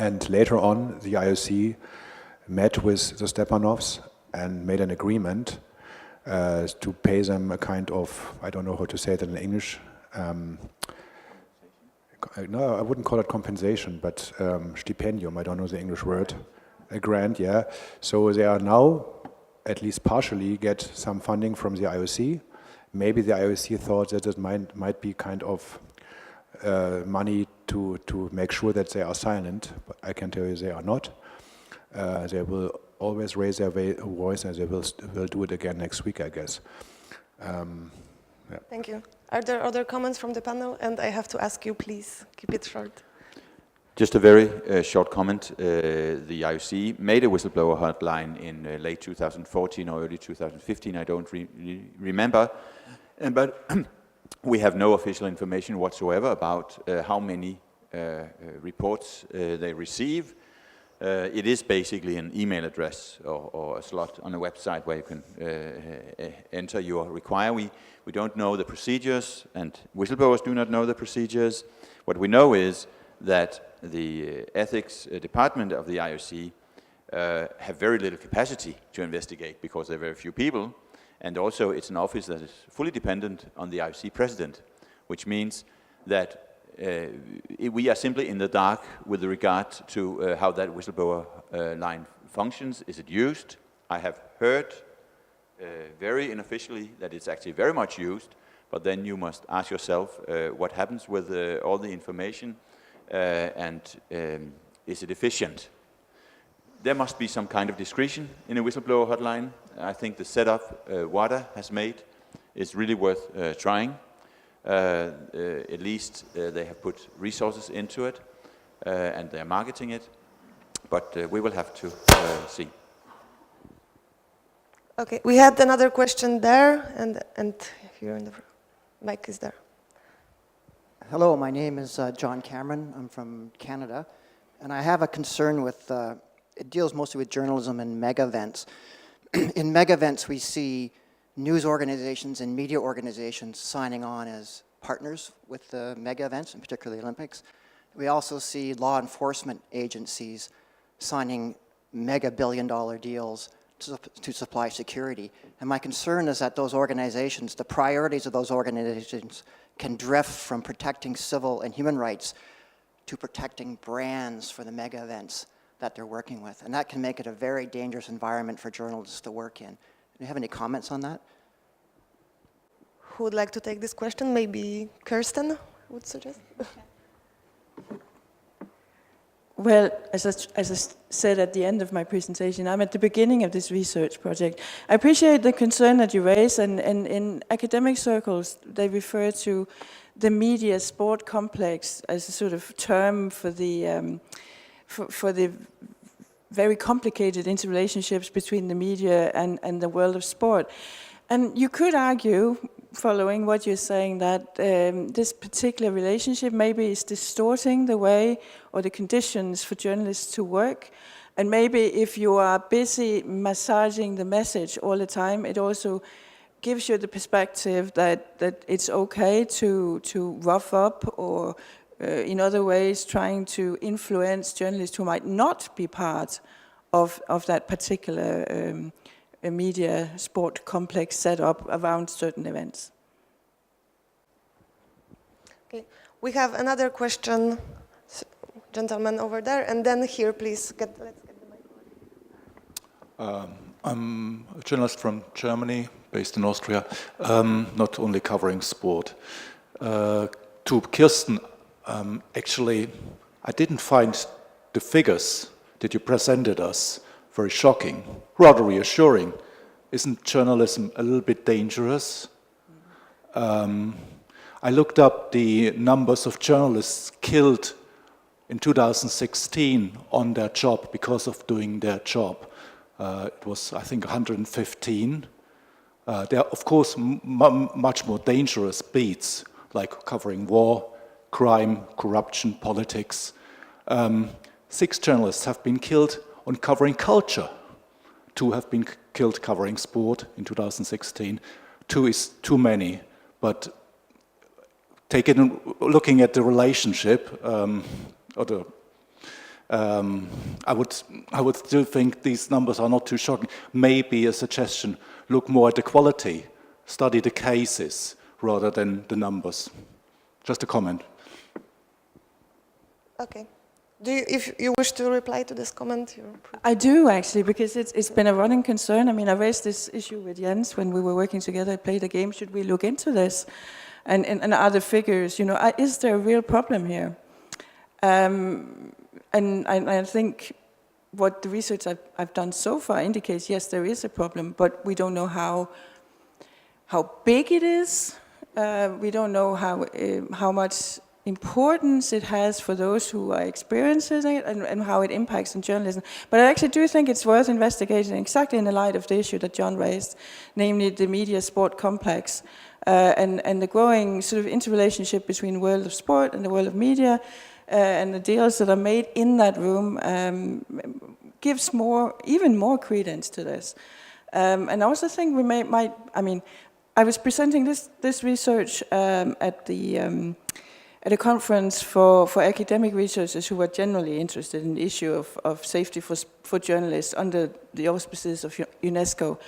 And later on, the IOC met with the Stepanovs and made an agreement to pay them a kind of, I don't know how to say it in English. No, I wouldn't call it compensation, but stipendium, I don't know the English word. A grant, yeah. So they are now, at least partially, get some funding from the IOC. Maybe the IOC thought that it might be kind of money to make sure that they are silent, but I can tell you they are not. They will always raise their voice, and they will do it again next week, I guess. Yeah. Thank you. Are there other comments from the panel? And I have to ask you, please, keep it short. Just a very short comment. The IOC made a whistleblower hotline in late 2014 or early 2015, I don't remember. But we have no official information whatsoever about how many reports they receive. It is basically an email address or a slot on a website where you can enter your requirement. We don't know the procedures, and whistleblowers do not know the procedures. What we know is that the ethics department of the IOC have very little capacity to investigate because there are very few people, and also it's an office that is fully dependent on the IOC president, which means that we are simply in the dark with regard to how that whistleblower line functions. Is it used? I have heard very unofficially that it's actually very much used, but then you must ask yourself what happens with all the information and is it efficient? There must be some kind of discretion in a whistleblower hotline. I think the setup WADA has made is really worth trying. At least they have put resources into it and they're marketing it, but we will have to see. Okay, we had another question there, and here in the mic is there. Hello, my name is John Cameron. I'm from Canada, and I have a concern with, it deals mostly with journalism and mega events. In mega events, we see news organizations and media organizations signing on as partners with the mega events, in particular the Olympics. We also see law enforcement agencies signing mega billion-dollar deals to supply security. And my concern is that those organizations, the priorities of those organizations can drift from protecting civil and human rights to protecting brands for the mega events that they're working with. And that can make it a very dangerous environment for journalists to work in. Do you have any comments on that? Who would like to take this question? Maybe Kirsten, I would suggest. Well, as I said at the end of my presentation, I'm at the beginning of this research project. I appreciate the concern that you raise, and in academic circles, they refer to the media sport complex as a sort of term for the very complicated interrelationships between the media and the world of sport. And you could argue, following what you're saying, that this particular relationship maybe is distorting the way or the conditions for journalists to work. And maybe if you are busy massaging the message all the time, it also gives you the perspective that it's okay to rough up or in other ways trying to influence journalists who might not be part of that particular media sport complex set up around certain events. Okay, we have another question, gentleman over there, and then here, please, let's get the mic. I'm a journalist from Germany, based in Austria, not only covering sport. To Kirsten, actually, I didn't find the figures that you presented us very shocking, rather reassuring. Isn't journalism a little bit dangerous? I looked up the numbers of journalists killed in 2016 on their job because of doing their job. It was, I think, 115. There are, of course, much more dangerous beats, like covering war, crime, corruption, politics. 6 journalists have been killed on covering culture. 2 have been killed covering sport in 2016. 2 is too many, but looking at the relationship, I would still think these numbers are not too shocking. Maybe a suggestion: look more at the quality, study the cases rather than the numbers. Just a comment. Okay. If you wish to reply to this comment? I do, actually, because it's been a running concern. I mean, I raised this issue with Jens when we were working together. I played a game. Should we look into this? And other figures, you know, is there a real problem here? And I think what the research I've done so far indicates, yes, there is a problem, but we don't know how big it is. We don't know how much importance it has for those who are experiencing it and how it impacts on journalism. But I actually do think it's worth investigating exactly in the light of the issue that John raised, namely the media sport complex and the growing sort of interrelationship between the world of sport and the world of media and the deals that are made in that room gives even more credence to this. And I also think we might, I mean, I was presenting this research at at a conference for academic researchers who were generally interested in the issue of safety for journalists under the auspices of UNESCO.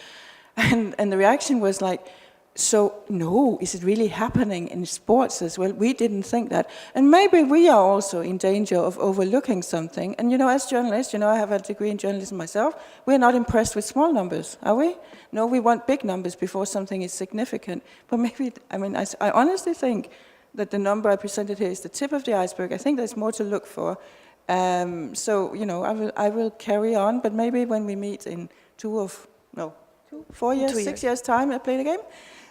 And the reaction was like, so, no, is it really happening in sports as well? We didn't think that. And maybe we are also in danger of overlooking something. And as journalists, I have a degree in journalism myself, we're not impressed with small numbers, are we? No, we want big numbers before something is significant. But maybe, I honestly think that the number I presented here is the tip of the iceberg. I think there's more to look for. I will carry on, but maybe when we meet in 4 years, 6 years' time, I play the game.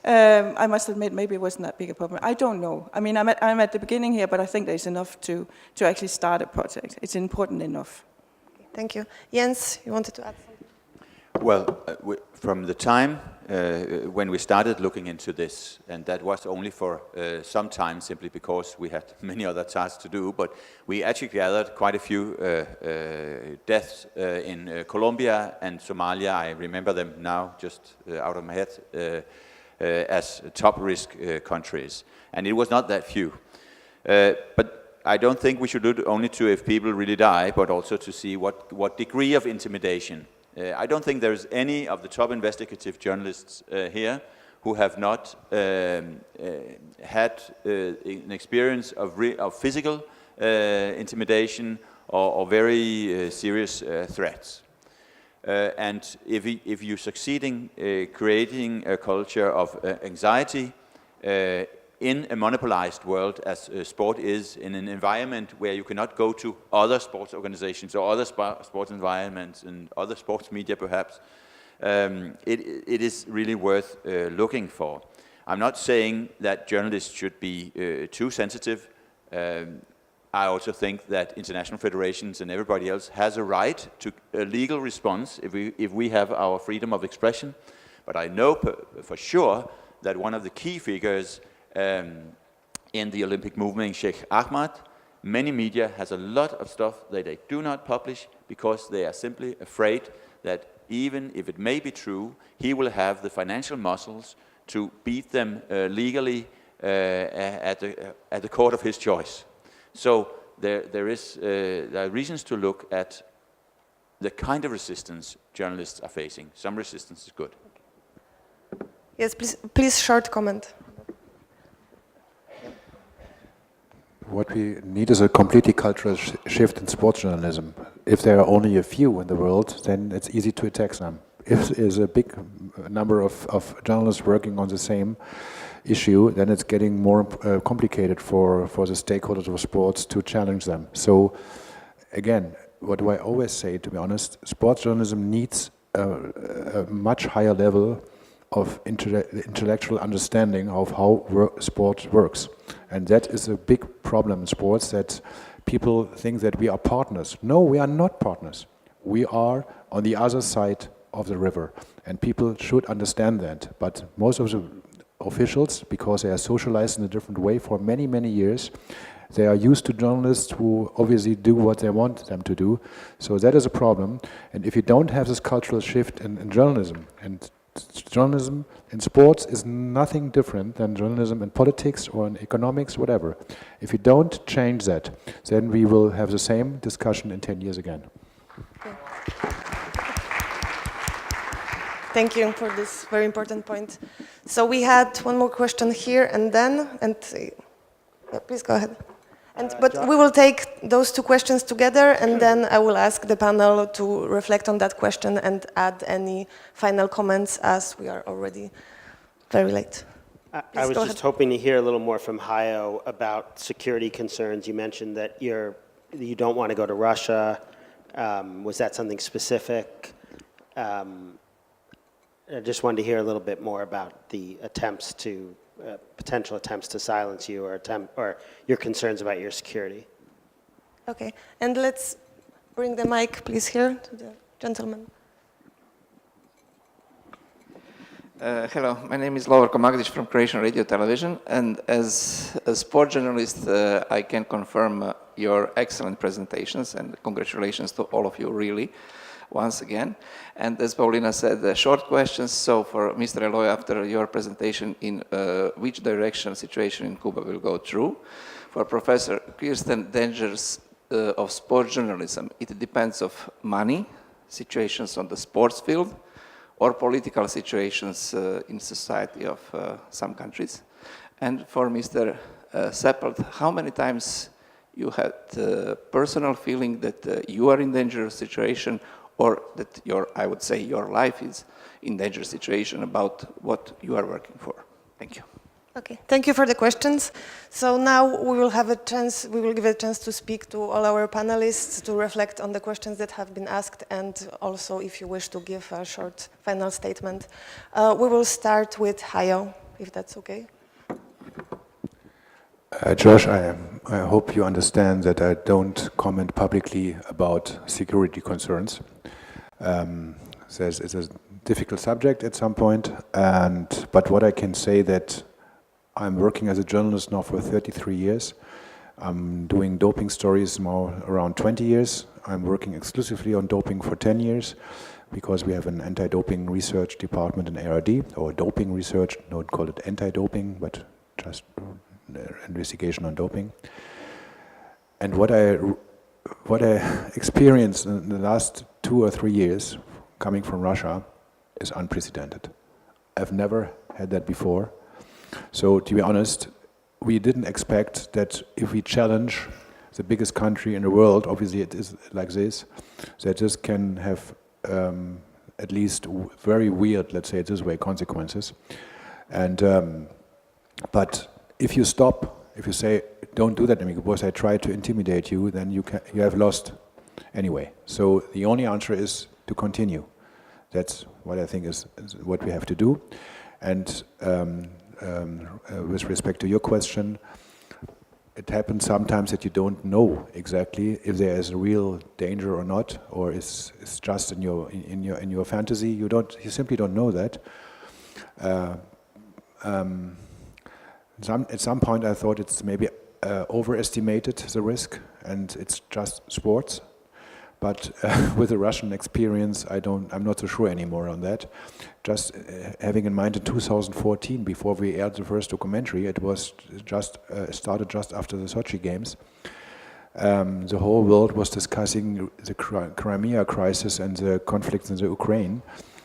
I must admit, maybe it wasn't that big a problem. I don't know. I'm at the beginning here, but I think there's enough to actually start a project. It's important enough. Thank you. Jens, you wanted to add something? Well, from the time when we started looking into this, and that was only for some time, simply because we had many other tasks to do, but we actually gathered quite a few deaths in Colombia and Somalia. I remember them now, just out of my head, as top risk countries. And it was not that few. But I don't think we should look only to if people really die, but also to see what degree of intimidation. I don't think there's any of the top investigative journalists here who have not had an experience of physical intimidation or very serious threats. And if you're succeeding creating a culture of anxiety in a monopolized world, as sport is, in an environment where you cannot go to other sports organizations or other sports environments and other sports media perhaps, it is really worth looking for. I'm not saying that journalists should be too sensitive. I also think that international federations and everybody else has a right to a legal response if we have our freedom of expression. But I know for sure that one of the key figures in the Olympic movement, Sheikh Ahmad, many media has a lot of stuff that they do not publish because they are simply afraid that even if it may be true, he will have the financial muscles to beat them legally at the court of his choice. So there are reasons to look at the kind of resistance journalists are facing. Some resistance is good. Yes, please short comment. What we need is a completely cultural shift in sports journalism. If there are only a few in the world, then it's easy to attack them. If there's a big number of journalists working on the same issue, then it's getting more complicated for the stakeholders of sports to challenge them. So, again, what do I always say, to be honest, sports journalism needs a much higher level of intellectual understanding of how sport works. And that is a big problem in sports, that people think that we are partners. No, we are not partners. We are on the other side of the river, and people should understand that. But most of the officials, because they are socialized in a different way for many, many years, they are used to journalists who obviously do what they want them to do. So that is a problem. And if you don't have this cultural shift in journalism, and journalism in sports is nothing different than journalism in politics or in economics, whatever. If you don't change that, then we will have the same discussion in 10 years again. Okay. Thank you for this very important point. So we had one more question here and then, please go ahead. But we will take those two questions together, and then I will ask the panel to reflect on that question and add any final comments, as we are already very late. I was just hoping to hear a little more from Hajo about security concerns. You mentioned that you don't want to go to Russia. Was that something specific? I just wanted to hear a little bit more about the attempts to potential attempts to silence you, or your concerns about your security. Okay, and let's bring the mic, please, here to the gentleman. Hello, my name is Lovro Magdic from Croatian Radio Television, and as a sport journalist, I can confirm your excellent presentations, and congratulations to all of you, really. once again. And as Paulina said, short questions. So for Mr. Eloy, after your presentation, in which direction situation in Cuba will go through? For Professor Kirsten, dangers of sports journalism. It depends of money, situations on the sports field, or political situations in society of some countries. And for Mr. Seppelt, how many times you had personal feeling that you are in dangerous situation, or that I would say your life is in dangerous situation about what you are working for? Thank you. Okay, thank you for the questions. So now we will give a chance to speak to all our panelists to reflect on the questions that have been asked, and also if you wish to give a short final statement. We will start with Hajo, if that's okay. Josh, I hope you understand that I don't comment publicly about security concerns. It's a difficult subject at some point, but what I can say that I'm working as a journalist now for 33 years. I'm doing doping stories now around 20 years. I'm working exclusively on doping for 10 years because we have an anti-doping research department in ARD, or doping research, don't call it anti-doping, but just investigation on doping. And what I experienced in the last 2 or 3 years coming from Russia is unprecedented. I've never had that before. So to be honest, we didn't expect that if we challenge the biggest country in the world, obviously it is like this, that this can have at least very weird, let's say it this way, consequences. And but if you stop, if you say, don't do that anymore because I tried to intimidate you, then you have lost anyway. So the only answer is to continue. That's what I think is what we have to do. And with respect to your question, it happens sometimes that you don't know exactly if there is a real danger or not, or it's just in your fantasy. You simply don't know that. At some point, I thought it's maybe overestimated the risk, and it's just sports. But with the Russian experience, I'm not so sure anymore on that. Just having in mind in 2014, before we aired the first documentary, it was started just after the Sochi Games. The whole world was discussing the Crimea crisis and the conflicts in the Ukraine.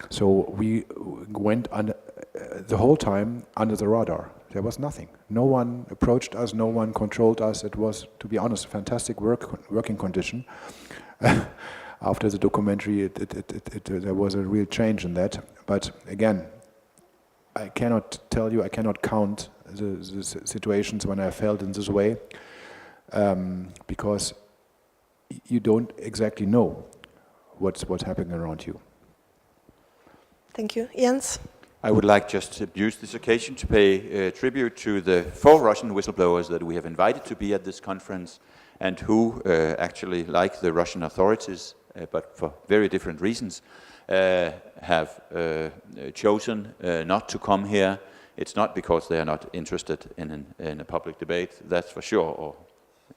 So we went the whole time under the radar. There was nothing. No one approached us, no one controlled us. It was, to be honest, a fantastic working condition. After the documentary, there was a real change in that. But again, I cannot tell you, I cannot count the situations when I felt in this way, because you don't exactly know what's happening around you. Thank you. Jens? I would like just to use this occasion to pay tribute to the 4 Russian whistleblowers that we have invited to be at this conference, and who actually, like the Russian authorities, but for very different reasons, have chosen not to come here. It's not because they are not interested in a public debate, that's for sure, or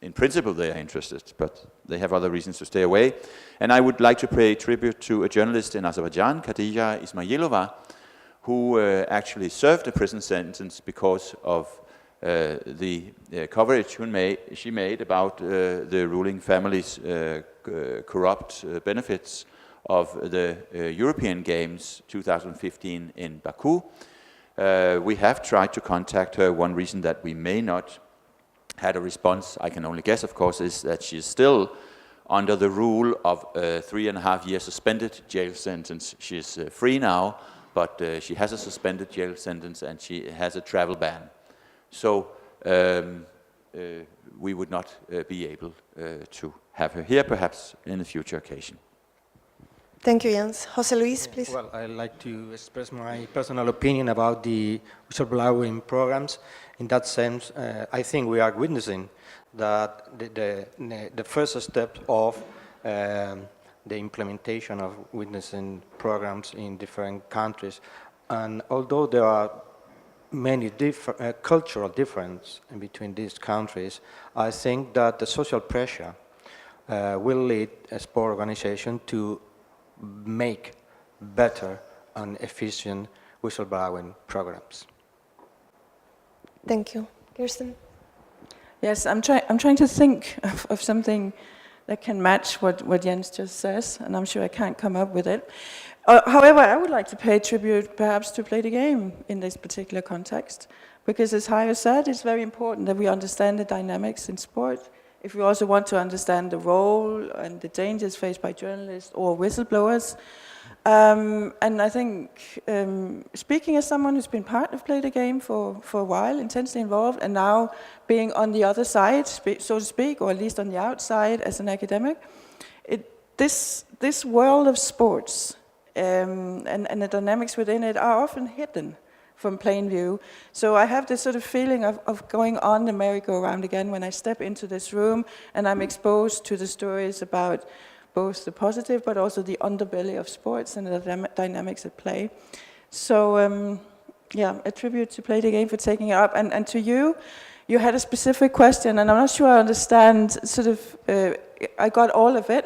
in principle they are interested, but they have other reasons to stay away. And I would like to pay tribute to a journalist in Azerbaijan, Khadija Ismailova, who actually served a prison sentence because of the coverage she made about the ruling family's corrupt benefits of the European Games 2015 in Baku. We have tried to contact her. One reason that we may not had a response, I can only guess of course, is that she is still under the rule of a 3.5-year suspended jail sentence. She is free now, but she has a suspended jail sentence and she has a travel ban. So we would not be able to have her here, perhaps in a future occasion. Thank you, Jens. Jose Luis, please. Well, I'd like to express my personal opinion about the whistleblowing programs. In that sense, I think we are witnessing that the first step of the implementation of witnessing programs in different countries. And although there are many cultural differences in between these countries, I think that the social pressure will lead a sport organization to make better and efficient whistleblowing programs. Thank you. Kirsten? Yes, I'm trying to think of something that can match what Jens just says, and I'm sure I can't come up with it. However, I would like to pay tribute perhaps to Play the Game in this particular context, because as Hajo said, it's very important that we understand the dynamics in sport. If we also want to understand the role and the dangers faced by journalists or whistleblowers. And I think, speaking as someone who's been part of Play the Game for a while, intensely involved, and now being on the other side, so to speak, or at least on the outside as an academic, this world of sports and the dynamics within it are often hidden from plain view. So I have this sort of feeling of going on the merry-go-round again when I step into this room and I'm exposed to the stories about both the positive but also the underbelly of sports and the dynamics at play. So yeah, a tribute to Play the Game for taking it up. And to you, you had a specific question, and I'm not sure I understand sort of, I got all of it,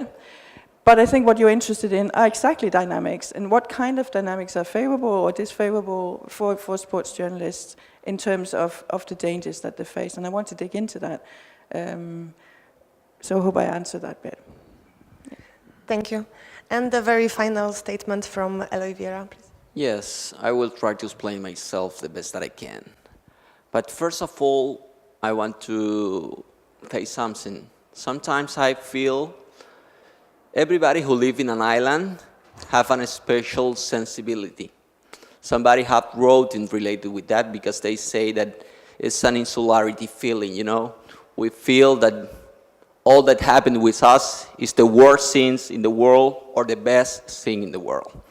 but I think what you're interested in are exactly dynamics, and what kind of dynamics are favorable or disfavorable for sports journalists in terms of the dangers that they face, and I want to dig into that. So I hope I answered that bit. Thank you. And the very final statement from Eloy, Viera, please. Yes, I will try to explain myself the best that I can. But first of all, I want to say something. Sometimes I feel everybody who lives in an island have a special sensibility. Somebody have wrote in related with that because they say that it's an insularity feeling, you know. We feel that all that happened with us is the worst things in the world or the best thing in the world.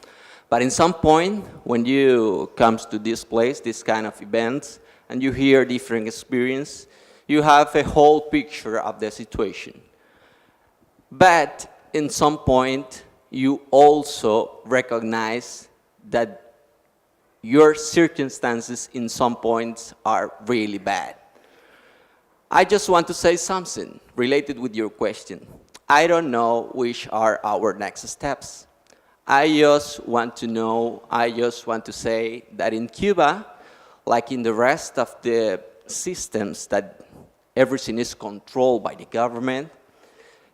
But in some point, when you come to this place, this kind of events, and you hear different experience, you have a whole picture of the situation. But in some point, you also recognize that your circumstances in some points are really bad. I just want to say something related with your question. I don't know which are our next steps. I just want to say that in Cuba, like in the rest of the systems that everything is controlled by the government,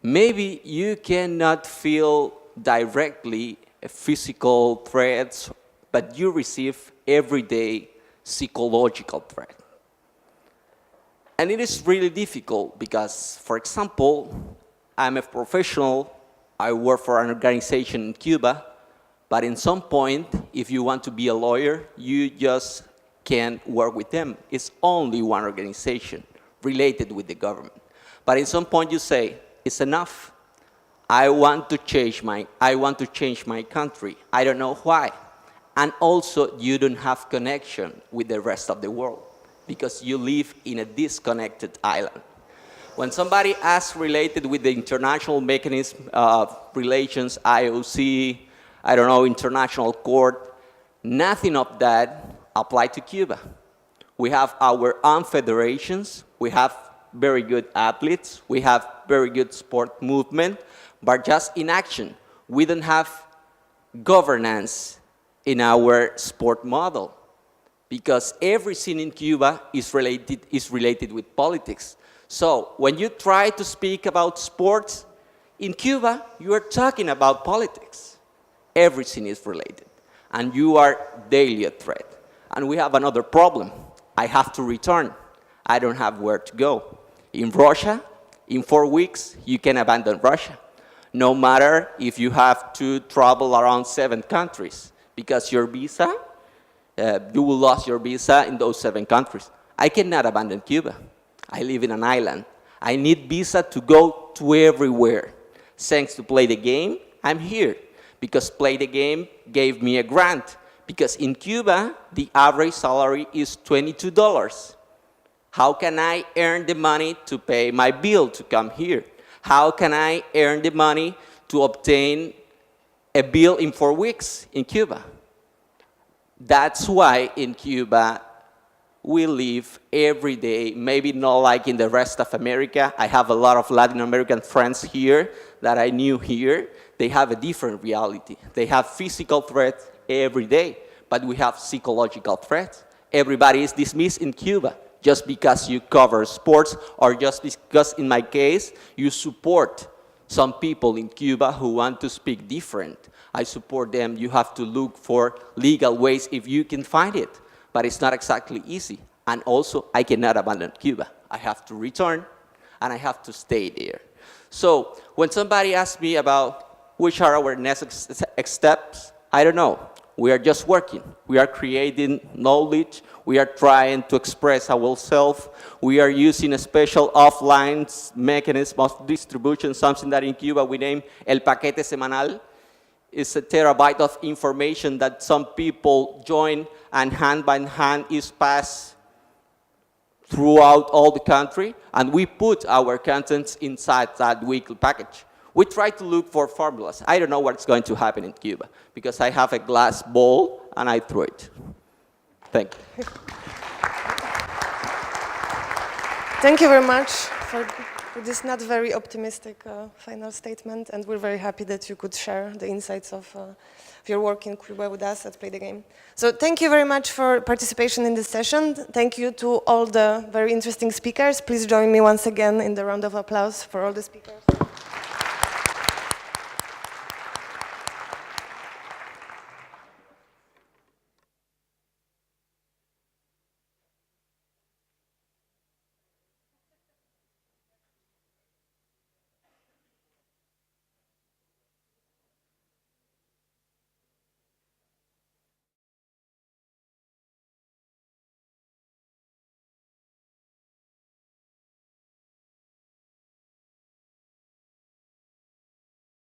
maybe you cannot feel directly physical threats, but you receive everyday psychological threat. And it is really difficult because, for example, I'm a professional, I work for an organization in Cuba, but in some point, if you want to be a lawyer, you just can't work with them. It's only one organization related with the government. But in some point you say, it's enough. I want to change my country. I don't know why. And also, you don't have connection with the rest of the world because you live in a disconnected island. When somebody asks related with the international mechanism of relations, IOC, I don't know, international court, nothing of that applies to Cuba. We have our own federations, we have very good athletes, we have very good sport movement, but just in action. We don't have governance in our sport model because everything in Cuba is related with politics. So when you try to speak about sports, in Cuba, you are talking about politics. Everything is related, and you are daily a threat. And we have another problem. I have to return. I don't have where to go. In Russia, in 4 weeks, you can abandon Russia, no matter if you have to travel around 7 countries, because your visa, you will lose your visa in those 7 countries. I cannot abandon Cuba. I live in an island. I need visa to go to everywhere. Thanks to Play the Game, I'm here, because Play the Game gave me a grant, because in Cuba, the average salary is $22. How can I earn the money to pay my bill to come here? How can I earn the money to obtain a bill in 4 weeks in Cuba? That's why in Cuba, we live every day, maybe not like in the rest of America. I have a lot of Latin American friends here that I knew here. They have a different reality. They have physical threats every day, but we have psychological threats. Everybody is dismissed in Cuba just because you cover sports or just because, in my case, you support some people in Cuba who want to speak different. I support them. You have to look for legal ways if you can find it. But it's not exactly easy. And also, I cannot abandon Cuba. I have to return, and I have to stay there. So when somebody asks me about which are our next steps, I don't know. We are just working. We are creating knowledge. We are trying to express ourselves. We are using a special offline mechanism of distribution, something that in Cuba we name el paquete semanal. It's a terabyte of information that some people join, and hand by hand is passed throughout all the country, and we put our contents inside that weekly package. We try to look for formulas. I don't know what's going to happen in Cuba, because I have a glass bowl and I throw it. Thank you. Thank you very much for this not very optimistic final statement, and we're very happy that you could share the insights of your work in Cuba with us at Play the Game. So thank you very much for participation in this session. Thank you to all the very interesting speakers. Please join me once again in the round of applause for all the speakers.